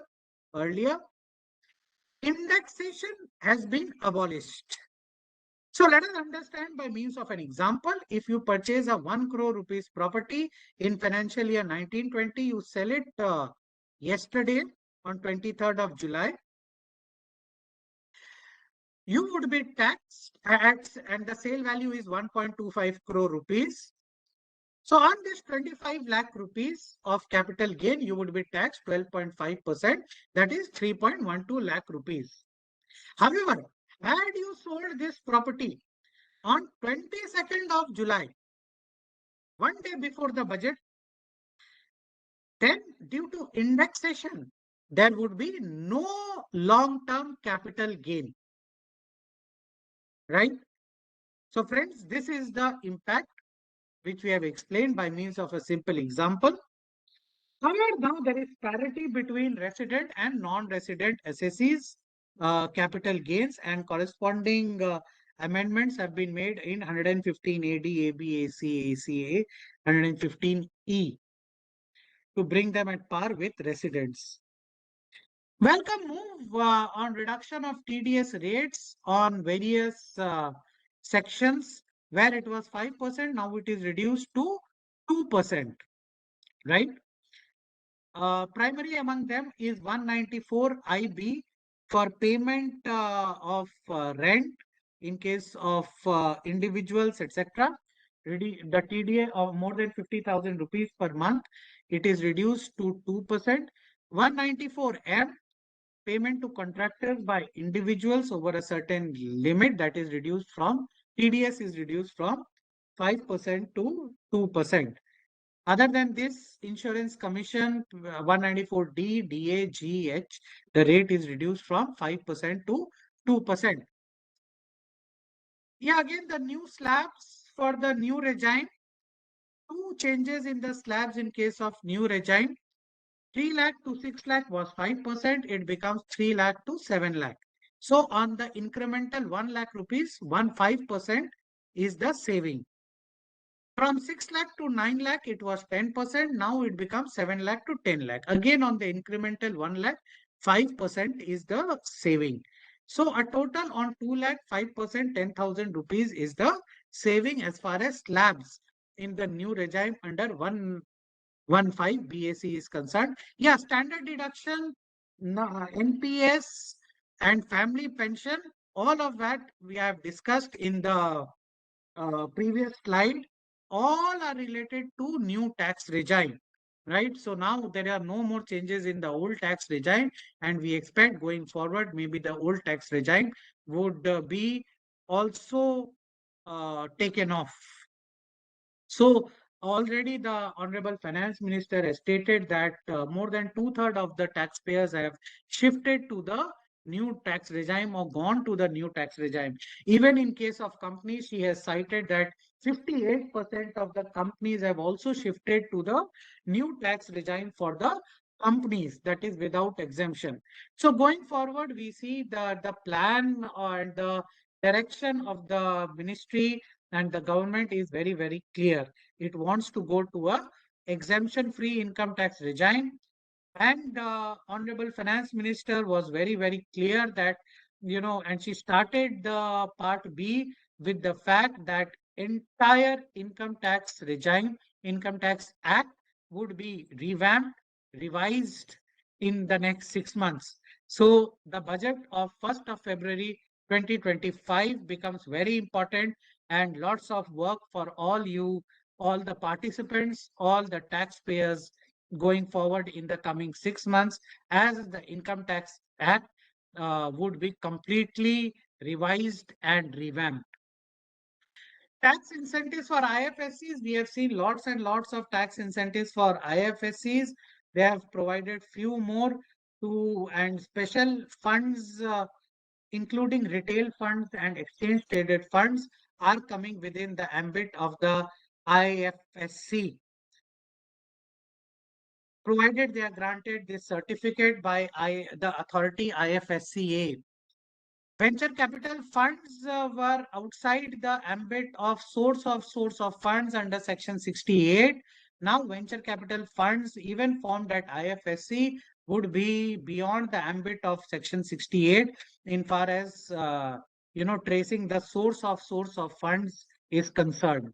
earlier. Indexation has been abolished. So let us understand by means of an example. If you purchase a 1 crore rupees property in financial year 1920, you sell it yesterday on 23rd of July, you would be taxed at, and the sale value is 1.25 crore rupees. So on this 25 lakh rupees of capital gain, you would be taxed 12.5%, that is 3.12 lakh rupees. However, had you sold this property on 22nd of July, one day before the budget, then due to indexation, there would be no long-term capital gain, right? So friends, this is the impact which we have explained by means of a simple example. However, now there is parity between resident and non-resident assessees capital gains, and corresponding amendments have been made in 115 AD, AB, AC, ACA, 115E to bring them at par with residents. Welcome move on reduction of TDS rates on various sections where it was 5%, now it is reduced to 2%, right? Primary among them is 194 IB for payment of rent in case of individuals, etc. The TDA of more than 50,000 rupees per month, it is reduced to 2%. 194M, payment to contractors by individuals over a certain limit, that is reduced from, TDS is reduced from 5% to 2%. Other than this, insurance commission 194D, DA, GH, the rate is reduced from 5% to 2%. Yeah, again, the new slabs for the new regime, two changes in the slabs in case of new regime. 3 lakh to 6 lakh was 5%, it becomes 3 lakh to 7 lakh. So on the incremental 1 lakh rupees, 15% is the saving. From 6 lakh to 9 lakh, it was 10%. Now it becomes 7 lakh to 10 lakh. Again, on the incremental 1 lakh, 5% is the saving. So a total on 2 lakh, 5%, 10,000 rupees is the saving as far as slabs in the new regime under 115 BAC is concerned. Yeah, standard deduction, NPS and family pension, all of that we have discussed in the previous slide, all are related to new tax regime, right? So now there are no more changes in the old tax regime, and we expect going forward, maybe the old tax regime would be also taken off. So already the Honorable Finance Minister has stated that more than two-thirds of the taxpayers have shifted to the new tax regime or gone to the new tax regime. Even in case of companies, she has cited that 58% of the companies have also shifted to the new tax regime for the companies, that is without exemption. So going forward, we see the plan and the direction of the ministry and the government is very, very clear. It wants to go to a exemption free income tax regime, and Honorable Finance Minister was very, very clear that, and she started the part B with the fact that entire income tax regime, income tax act would be revamped, revised in the next 6 months. So the budget of 1st of February 2025 becomes very important, and lots of work for all you, all the participants, all the taxpayers going forward in the coming 6 months, as the Income Tax Act would be completely revised and revamped. Tax incentives for IFSCs, we have seen lots and lots of tax incentives for IFSCs. They have provided few more to, and special funds, including retail funds and exchange traded funds, are coming within the ambit of the IFSC, provided they are granted this certificate by the authority IFSCA. Venture capital funds were outside the ambit of source of funds under Section 68. Now, venture capital funds, even formed at IFSC, would be beyond the ambit of Section 68 in far as tracing the source of funds is concerned.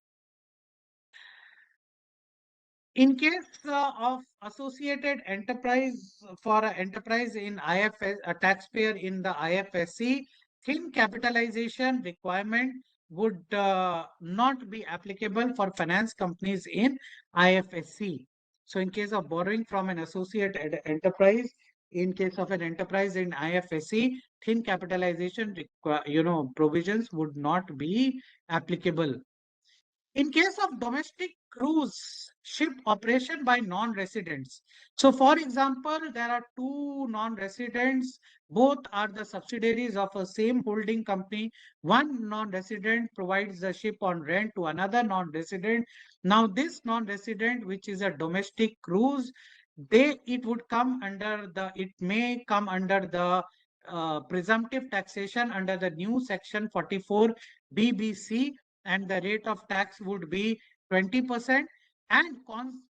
In case of associated enterprise, for an enterprise in IFS, a taxpayer in the IFSC, thin capitalization requirement would not be applicable for finance companies in IFSC. So in case of borrowing from an associate enterprise, in case of an enterprise in IFSC, thin capitalization provisions would not be applicable. In case of domestic cruise ship operation by non-residents. So for example, there are two non-residents, both are the subsidiaries of a same holding company. One non-resident provides the ship on rent to another non-resident. Now this non-resident, which is a domestic cruise, it may come under the presumptive taxation under the new section 44 BBC, and the rate of tax would be 20%. And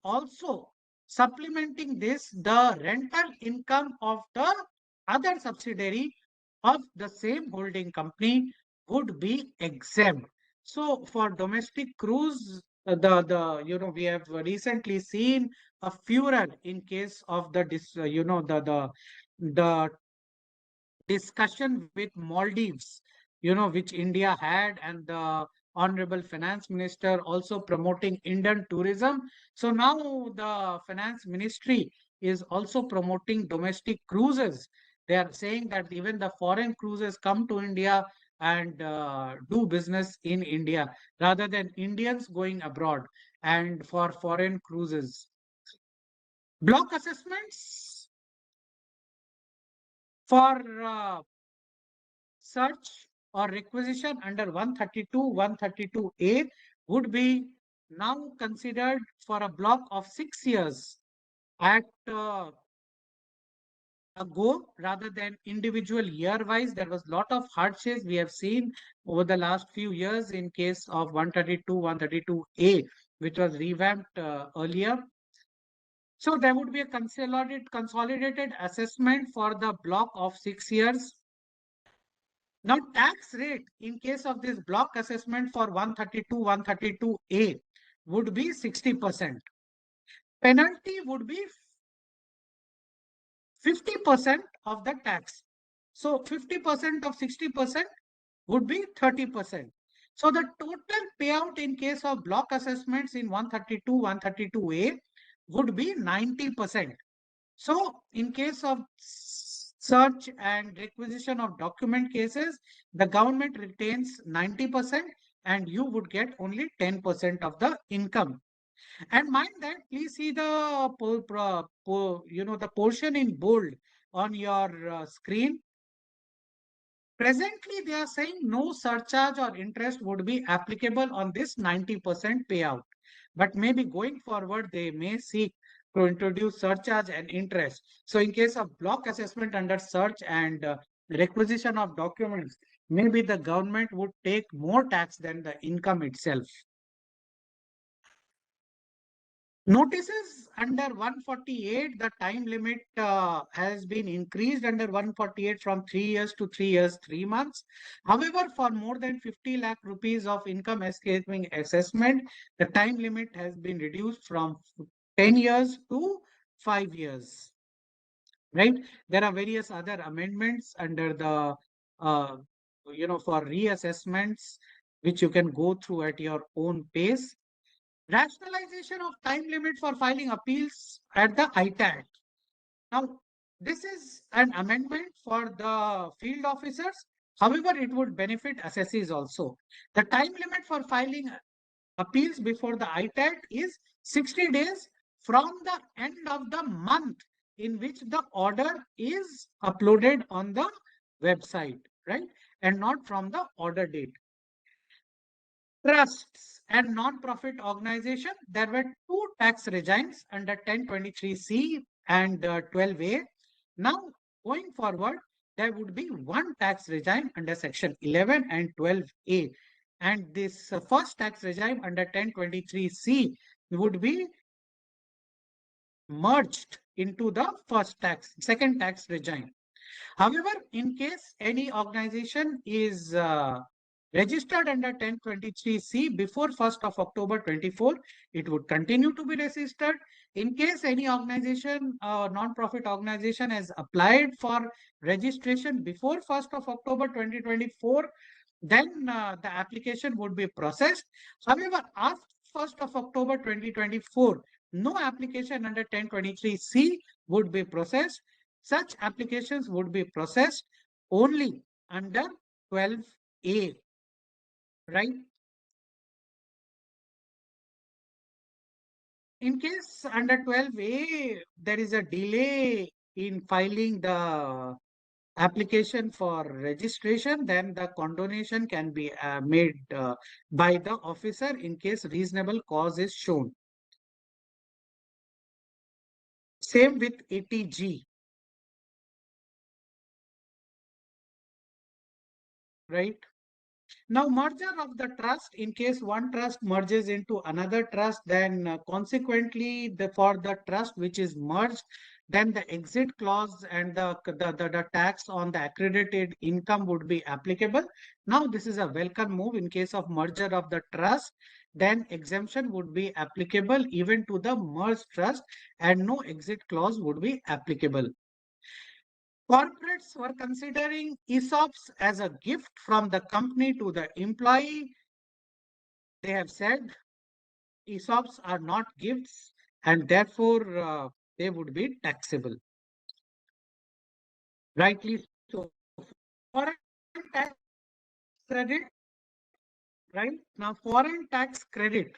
also supplementing this, the rental income of the other subsidiary of the same holding company would be exempt. So for domestic cruise, we have recently seen a furor in case of the discussion with Maldives, which India had, and the Honorable Finance Minister also promoting Indian tourism. So now the Finance Ministry is also promoting domestic cruises. They are saying that even the foreign cruises come to India, and do business in India rather than Indians going abroad and for foreign cruises. Block assessments for search or requisition under 132, 132A would be now considered for a block of 6 years at a go rather than individual year wise. There was a lot of hardships we have seen over the last few years in case of 132, 132A, which was revamped earlier. So there would be a consolidated assessment for the block of 6 years. Now, tax rate in case of this block assessment for 132, 132A would be 60%. Penalty would be 50% of the tax. So 50% of 60% would be 30%. So the total payout in case of block assessments in 132, 132A would be 90%. So in case of search and requisition of document cases, the government retains 90% and you would get only 10% of the income. And mind that, please see the the portion in bold on your screen. Presently, they are saying no surcharge or interest would be applicable on this 90% payout. But maybe going forward, they may seek to introduce surcharge and interest. So in case of block assessment under search and requisition of documents, maybe the government would take more tax than the income itself. Notices under 148, the time limit has been increased under 148 from 3 years to 3 years, 3 months. However, for more than 50 lakh rupees of income escaping assessment, the time limit has been reduced from 10 years to 5 years. Right? There are various other amendments under the, for reassessments, which you can go through at your own pace. Rationalization of time limit for filing appeals at the ITAT. Now, this is an amendment for the field officers. However, it would benefit assessees also. The time limit for filing appeals before the ITAT is 60 days from the end of the month in which the order is uploaded on the website, right? And not from the order date. Trusts and non-profit organization, there were two tax regimes under 1023C and 12A. Now, going forward, there would be one tax regime under section 11 and 12A. And this first tax regime under 1023C would be merged into the second tax regime. However, in case any organization is registered under 1023C before 1st of October 24, it would continue to be registered. In case any organization, non-profit organization has applied for registration before 1st of October 2024, then the application would be processed. However, after 1st of October 2024, no application under 1023C would be processed. Such applications would be processed only under 12A, right? In case under 12A, there is a delay in filing the application for registration, then the condonation can be made by the officer in case reasonable cause is shown. Same with 80G, right? Now, merger of the trust, in case one trust merges into another trust, then consequently, for the trust which is merged, then the exit clause and the tax on the accredited income would be applicable. Now, this is a welcome move in case of merger of the trust, then exemption would be applicable even to the merged trust and no exit clause would be applicable. Corporates were considering ESOPs as a gift from the company to the employee. They have said ESOPs are not gifts and therefore they would be taxable. Rightly so. Foreign tax credit, right? Now, foreign tax credit.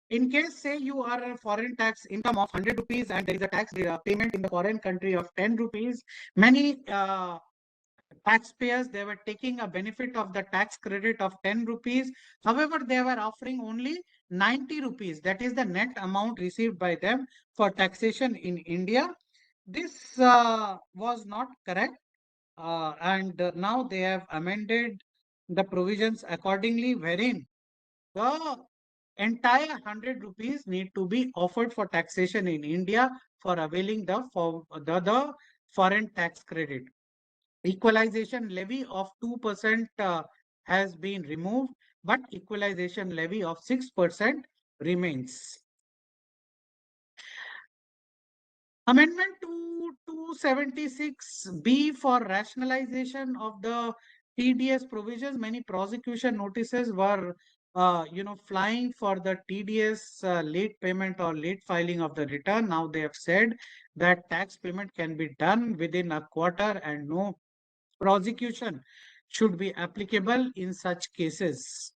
In case, say you are a foreign tax income of 100 rupees and there is a tax payment in the foreign country of 10 rupees, many taxpayers, they were taking a benefit of the tax credit of 10 rupees. However, they were offering only 90 rupees. That is the net amount received by them for taxation in India. This was not correct. And now they have amended the provisions accordingly, wherein the entire 100 rupees need to be offered for taxation in India for availing the foreign tax credit. Equalization levy of 2% has been removed, but equalization levy of 6% remains. Amendment to 276B for rationalization of the TDS provisions. Many prosecution notices were flying for the TDS late payment or late filing of the return. Now they have said that tax payment can be done within a quarter and no prosecution should be applicable in such cases.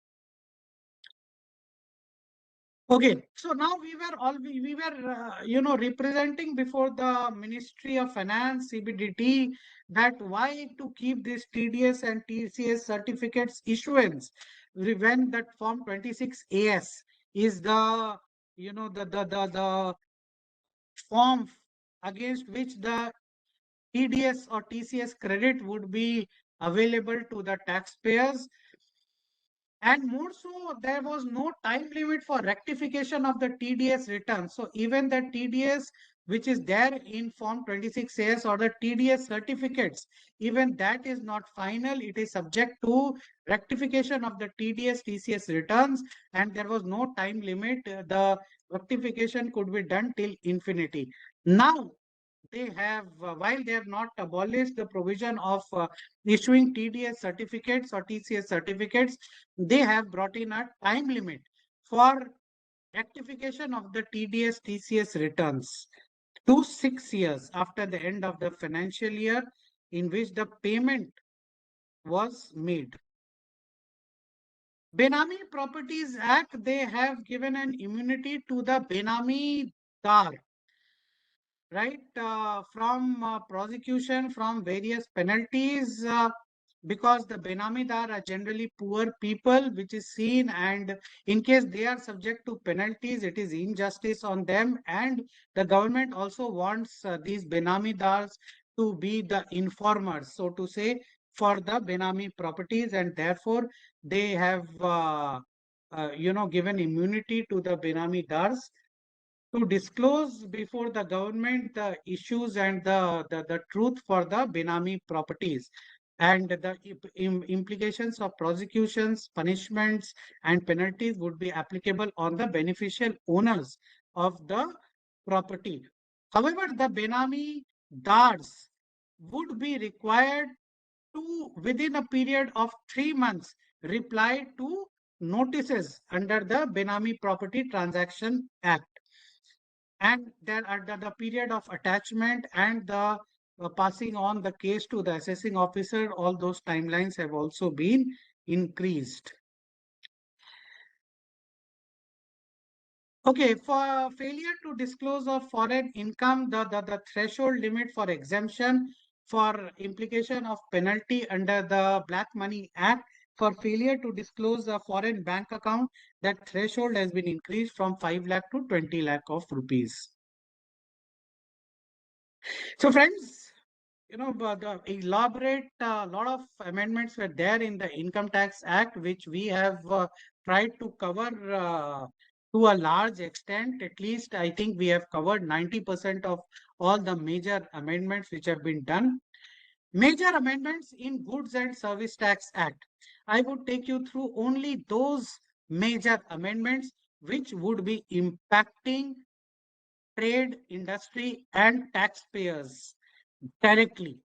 Okay, so now we were representing before the Ministry of Finance CBDT that why to keep this TDS and TCS certificates issuance when that Form 26 AS is the the form against which the TDS or TCS credit would be available to the taxpayers. And more so, there was no time limit for rectification of the TDS return. So even the TDS which is there in Form 26AS or the TDS certificates, even that is not final. It is subject to rectification of the TDS TCS returns, and there was no time limit. The rectification could be done till infinity. Now, they have, while they have not abolished the provision of issuing TDS certificates or TCS certificates, they have brought in a time limit for rectification of the TDS TCS returns to 6 years after the end of the financial year in which the payment was made. Benami Properties Act, they have given an immunity to the Benami Dar, right, from prosecution, from various penalties, because the benamidar are generally poor people, which is seen, and in case they are subject to penalties, it is injustice on them, and the government also wants these benamidars to be the informers, so to say, for the benami properties, and therefore they have given immunity to the benamidars to disclose before the government the issues and the truth for the Benami properties and the implications of prosecutions, punishments, and penalties would be applicable on the beneficial owners of the property. However, the Benami Dars would be required to, within a period of 3 months, reply to notices under the Benami Property Transaction Act. And there are the period of attachment and the passing on the case to the assessing officer, all those timelines have also been increased. Okay, for failure to disclose of foreign income, the threshold limit for exemption for implication of penalty under the Black Money Act for failure to disclose a foreign bank account, that threshold has been increased from 5 lakh to 20 lakh of rupees. So friends, the elaborate lot of amendments were there in the Income Tax Act, which we have tried to cover to a large extent. At least I think we have covered 90% of all the major amendments which have been done. Major amendments in Goods and Service Tax Act. I would take you through only those major amendments which would be impacting trade, industry, and taxpayers directly.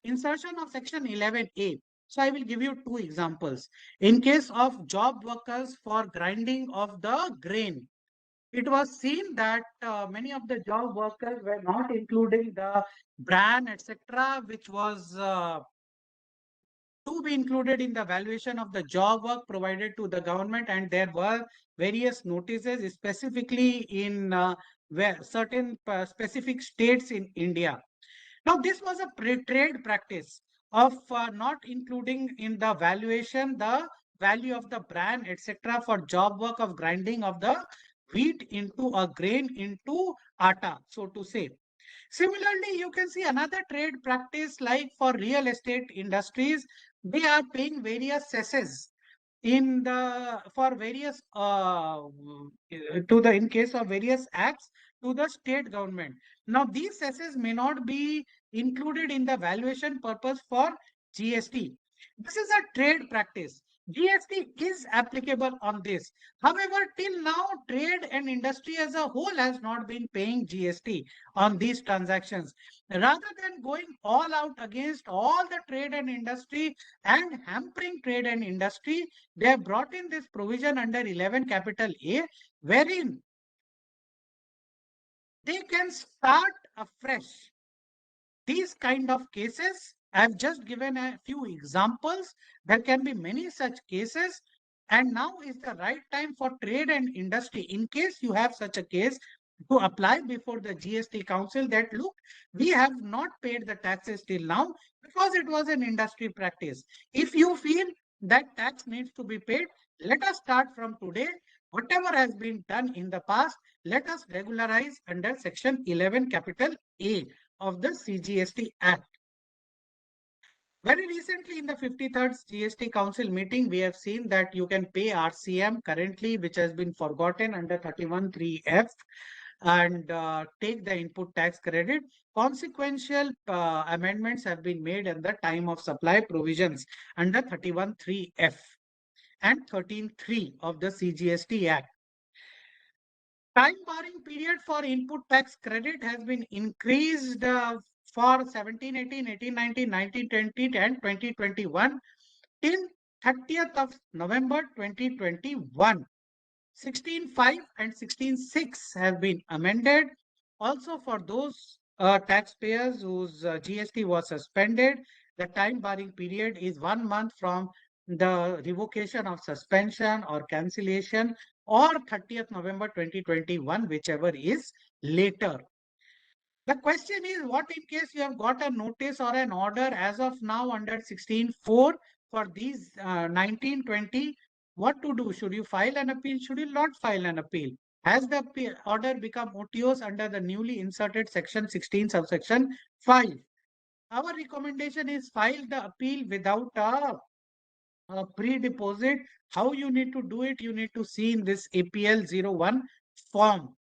Insertion of section 11A. So I will give you two examples. In case of job workers for grinding of the grain, it was seen that many of the job workers were not including the bran, etc., which was to be included in the valuation of the job work provided to the government, and there were various notices specifically in certain specific states in India. Now, this was a trade practice of not including in the valuation the value of the bran, etc., for job work of grinding of the wheat into a grain into atta, so to say. Similarly, you can see another trade practice like for real estate industries, they are paying various cesses in the for various to the in case of various acts to the state government. Now these cesses may not be included in the valuation purpose for GST. This is a trade practice. GST is applicable on this. However, till now, trade and industry as a whole has not been paying GST on these transactions. Rather than going all out against all the trade and industry and hampering trade and industry, they have brought in this provision under 11 capital A, wherein they can start afresh these kind of cases. I've just given a few examples. There can be many such cases. And now is the right time for trade and industry, in case you have such a case, to apply before the GST Council that, look, we have not paid the taxes till now because it was an industry practice. If you feel that tax needs to be paid, let us start from today. Whatever has been done in the past, let us regularize under Section 11 capital A of the CGST Act. Very recently in the 53rd GST Council meeting, we have seen that you can pay RCM currently, which has been forgotten under 31(3)(f), and take the input tax credit. Consequential amendments have been made in the time of supply provisions under 31(3)(f) and 13(3) of the CGST Act. Time barring period for input tax credit has been increased for 17, 18, 18, 19, 19, 20 and 2021 till 30th of November 2021. 16.5 and 16.6 have been amended. Also for those taxpayers whose GST was suspended, the time barring period is 1 month from the revocation of suspension or cancellation, or 30th November 2021, whichever is later. The question is, what in case you have got a notice or an order as of now under 16.4 for these 1920? What to do? Should you file an appeal? Should you not file an appeal? Has the order become otious under the newly inserted section 16 subsection 5? Our recommendation is file the appeal without a pre-deposit. How you need to do it? You need to see in this APL 01 form.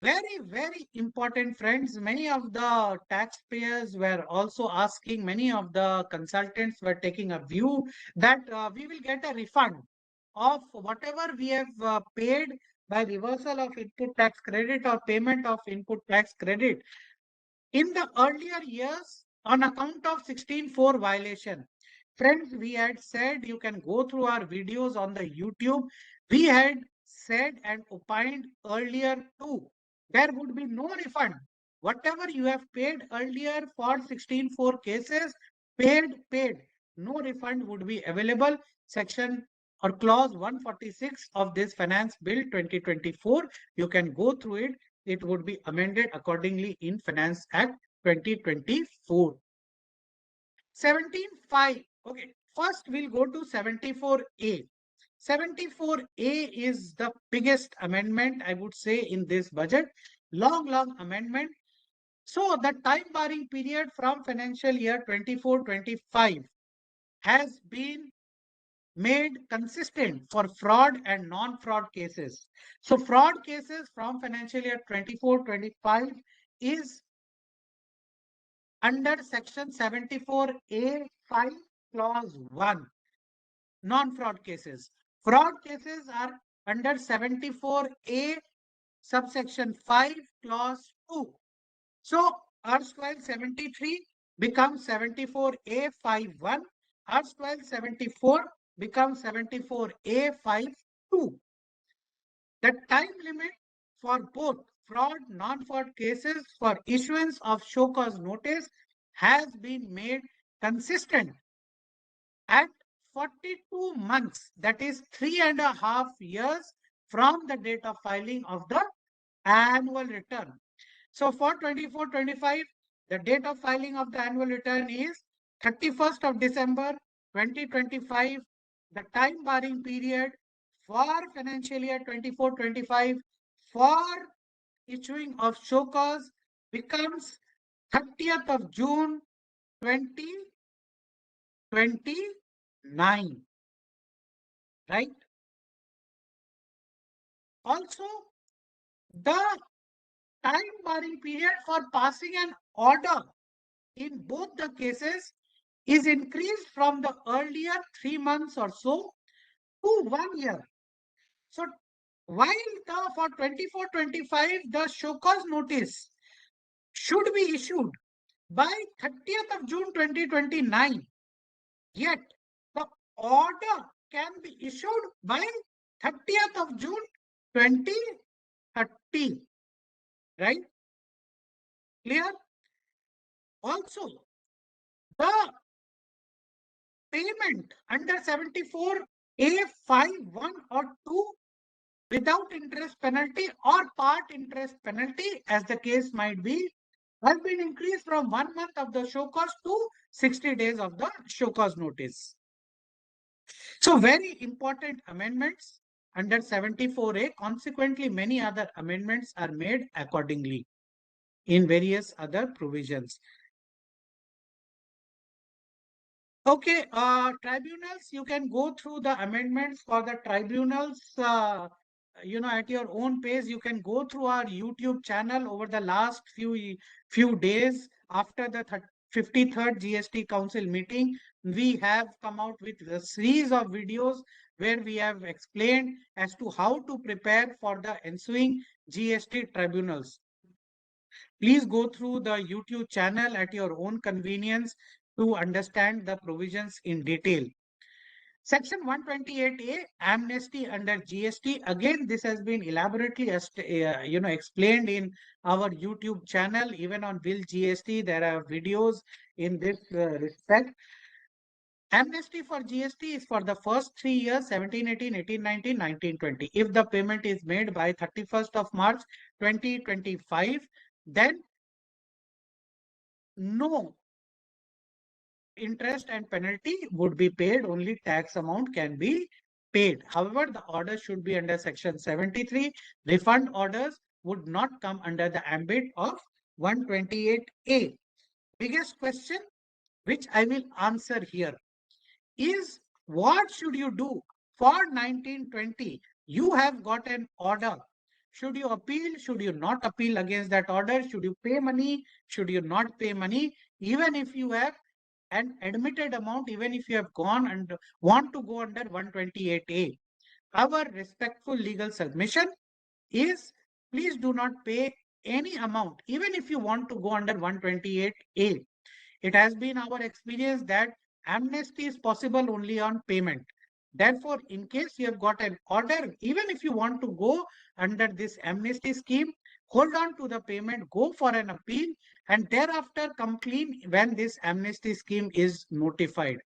Very, very important, friends. Many of the taxpayers were also asking, many of the consultants were taking a view that we will get a refund of whatever we have paid by reversal of input tax credit or payment of input tax credit in the earlier years on account of 16.4 violation. Friends, we had said, you can go through our videos on the YouTube. We had said and opined earlier too, there would be no refund. Whatever you have paid earlier for 16.4 cases, paid. No refund would be available. Section or clause 146 of this Finance Bill 2024, you can go through it. It would be amended accordingly in Finance Act 2024. 17.5. Okay, first we'll go to 74A. 74A is the biggest amendment, I would say, in this budget. Long amendment. So the time barring period from financial year 24-25 has been made consistent for fraud and non-fraud cases. So fraud cases from financial year 24-25 is under section 74A 5 clause 1. Non-fraud cases. Fraud cases are under 74A subsection 5 clause 2. So erstwhile 73 becomes 74A 5.1. Erstwhile 74 becomes 74A 5.2. The time limit for both fraud, non-fraud cases for issuance of show cause notice has been made consistent at 42 months, that is 3.5 years from the date of filing of the annual return. So for 24-25, the date of filing of the annual return is 31st of December 2025. The time barring period for financial year 24-25 for issuing of show cause becomes 30th of June 2029, right? Also, the time barring period for passing an order in both the cases is increased from the earlier 3 months or so to 1 year. So while for 24-25, the show cause notice should be issued by 30th of June 2029, yet the order can be issued by 30th of June 2030, right? Clear? Also, the payment under 74A51 or 2 without interest penalty or part interest penalty, as the case might be, has been increased from 1 month of the show cause to 60 days of the show cause notice. So very important amendments under 74A. Consequently, many other amendments are made accordingly in various other provisions. Okay, tribunals, you can go through the amendments for the tribunals, at your own pace. You can go through our YouTube channel over the last few days after the 53rd GST Council meeting. We have come out with a series of videos where we have explained as to how to prepare for the ensuing GST tribunals. Please go through the YouTube channel at your own convenience to understand the provisions in detail. Section 128A, amnesty under GST. Again, this has been elaborately explained in our YouTube channel. Even on VILGST, there are videos in this respect. Amnesty for GST is for the first 3 years, 17, 18, 18, 19, 19, 20. If the payment is made by 31st of March 2025, then no interest and penalty would be paid, only tax amount can be paid. However, the order should be under section 73. Refund orders would not come under the ambit of 128A. Biggest question which I will answer here is, what should you do for 1920? You have got an order. Should you appeal? Should you not appeal against that order? Should you pay money? Should you not pay money? Even if you have an admitted amount, even if you have gone and want to go under 128A, our respectful legal submission is, please do not pay any amount, even if you want to go under 128A. It has been our experience that amnesty is possible only on payment. Therefore, in case you have got an order, even if you want to go under this amnesty scheme, hold on to the payment, go for an appeal, and thereafter come clean when this amnesty scheme is notified.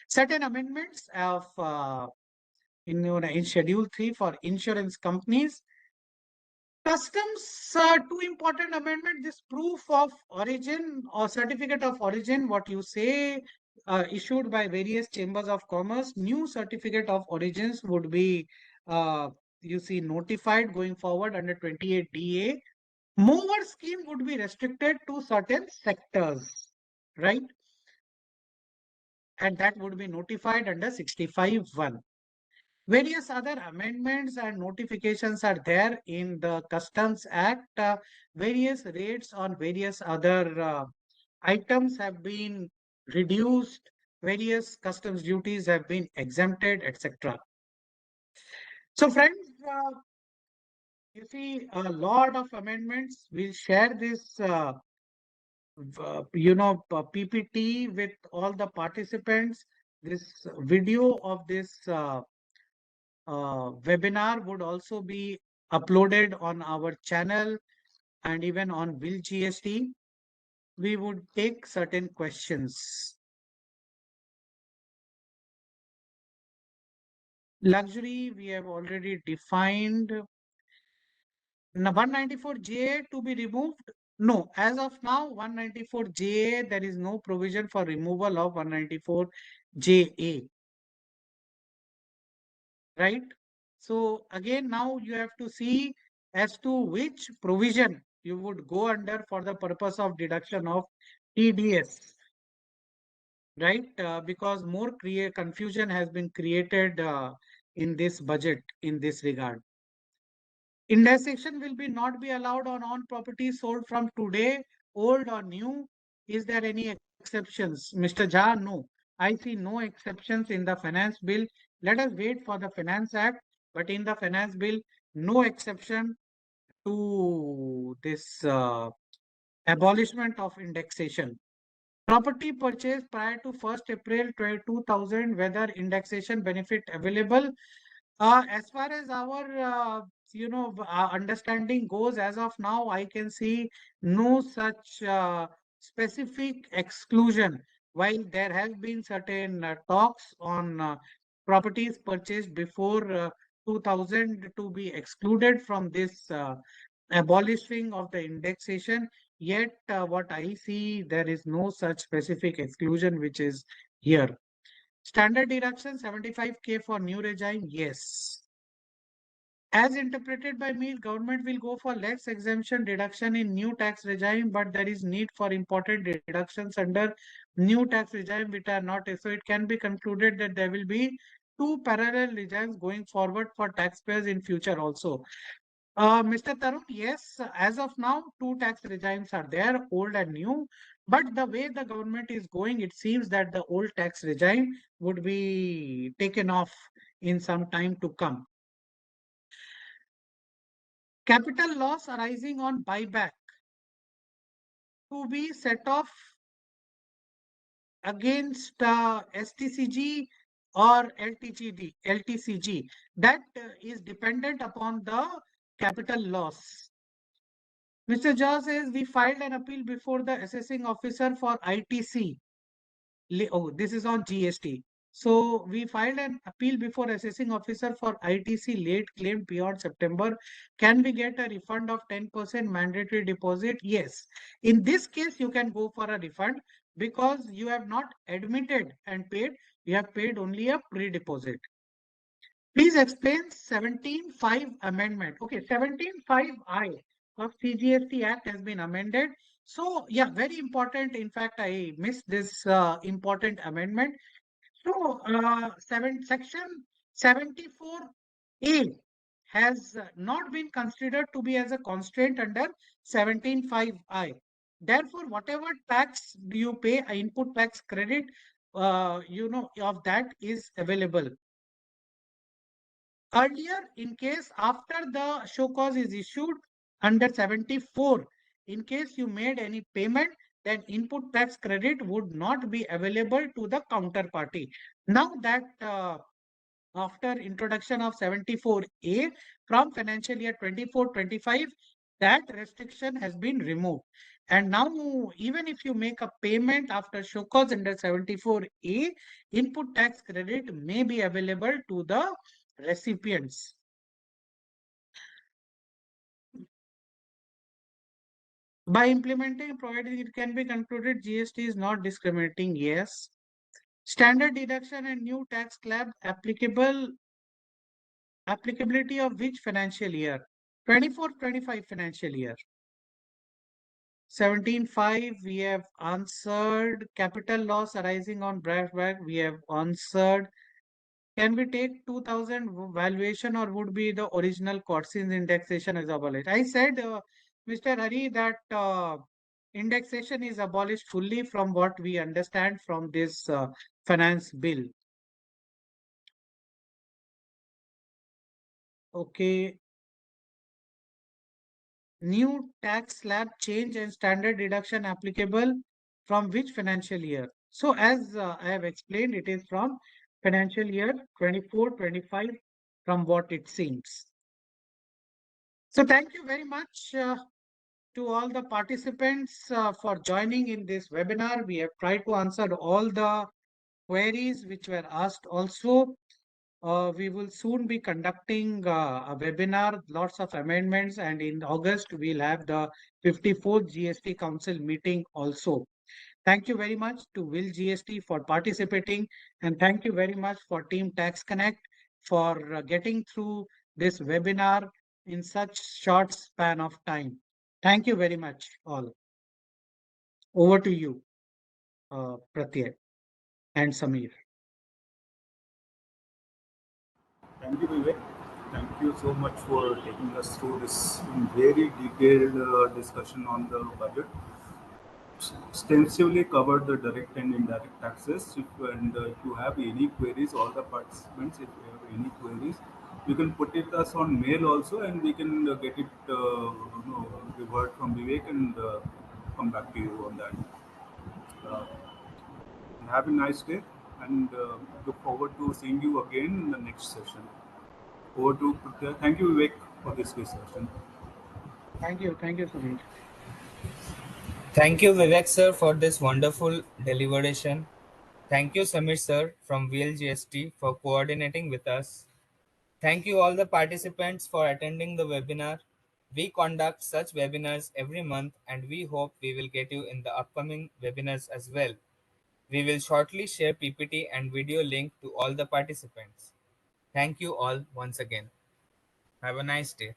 Certain amendments of in Schedule 3 for insurance companies. Customs, two important amendment, this proof of origin or certificate of origin, what you say, issued by various chambers of commerce. New certificate of origins would be, notified going forward under 28DA. Mover scheme would be restricted to certain sectors, right? And that would be notified under 65(1). Various other amendments and notifications are there in the Customs Act. Various rates on various other items have been reduced. Various customs duties have been exempted, etc. So friends, you see a lot of amendments. We'll share this PPT with all the participants. This video of this webinar would also be uploaded on our channel and even on VILGST. We would take certain questions. Luxury, we have already defined. 194JA to be removed? No, as of now, 194JA, there is no provision for removal of 194JA, right? So again, now you have to see as to which provision you would go under for the purpose of deduction of TDS, right? Because more confusion has been created in this budget in this regard. Indexation will be not be allowed on properties sold from today, old or new. Is there any exceptions? Mr. Jha, no. I see no exceptions in the finance bill. Let us wait for the Finance Act, but in the finance bill, no exception to this abolishment of indexation. Property purchased prior to 1st April 2000, whether indexation benefit available. As far as our understanding goes, as of now, I can see no such specific exclusion. While there have been certain talks on properties purchased before 2000 to be excluded from this abolishing of the indexation, yet what I see, there is no such specific exclusion which is here. Standard deduction 75K for new regime, yes. As interpreted by me, government will go for less exemption deduction in new tax regime, but there is need for important deductions under new tax regime which are not. So it can be concluded that there will be two parallel regimes going forward for taxpayers in future also. Mr. Tarun, yes, as of now, two tax regimes are there, old and new. But the way the government is going, it seems that the old tax regime would be taken off in some time to come. Capital loss arising on buyback to be set off against STCG or LTCG. That is dependent upon the capital loss. Mr. Jha says we filed an appeal before the assessing officer for ITC. Oh, this is on GST. So we filed an appeal before assessing officer for ITC late claim beyond September. Can we get a refund of 10% mandatory deposit? Yes. In this case, you can go for a refund because you have not admitted and paid. You have paid only a pre-deposit. Please explain 17.5 amendment. Okay, 17.5I of CGST Act has been amended. So, yeah, very important. In fact, I missed this important amendment. So, section 74A has not been considered to be as a constraint under 17.5I. Therefore, whatever tax you pay, input tax credit, of that is available. Earlier, in case after the show cause is issued under 74, in case you made any payment, then input tax credit would not be available to the counterparty. Now that after introduction of 74A from financial year 24-25, that restriction has been removed. And now, even if you make a payment after show cause under 74A, input tax credit may be available to the recipients. By implementing, providing it can be concluded GST is not discriminating. Yes. Standard deduction and new tax slab applicability of which financial year? 24-25 financial year. 17.5 we have answered. Capital loss arising on buyback we have answered. Can we take 2000 valuation or would be the original cost since indexation is abolished? I said, Mr. Hari, that indexation is abolished fully from what we understand from this finance bill. Okay. New tax slab change and standard deduction applicable from which financial year? So as I have explained, it is from financial year 24-25 from what it seems. So thank you very much to all the participants for joining in this webinar. We have tried to answer all the queries which were asked also. we will soon be conducting a webinar, lots of amendments, and in August we'll have the 54th GST Council meeting also. Thank you very much to Will GST for participating, and thank you very much for Team Tax Connect for getting through this webinar in such short span of time. Thank you very much, all. Over to you, Pratyay and Samir. Thank you, Vivek. Thank you so much for taking us through this very detailed discussion on the budget. Extensively covered the direct and indirect taxes. If you have any queries, all the participants, if you have any queries, you can put it us on mail also, and we can get it revert from Vivek and come back to you on that. Uh, have a nice day, and look forward to seeing you again in the next session. Over to thank you, Vivek, for this discussion. Thank you, Samir. Thank you, Vivek sir, for this wonderful deliberation. Thank you, Samir sir from VLGST for coordinating with us. Thank you all the participants for attending the webinar. We conduct such webinars every month and we hope we will get you in the upcoming webinars as well. We will shortly share PPT and video link to all the participants. Thank you all once again. Have a nice day.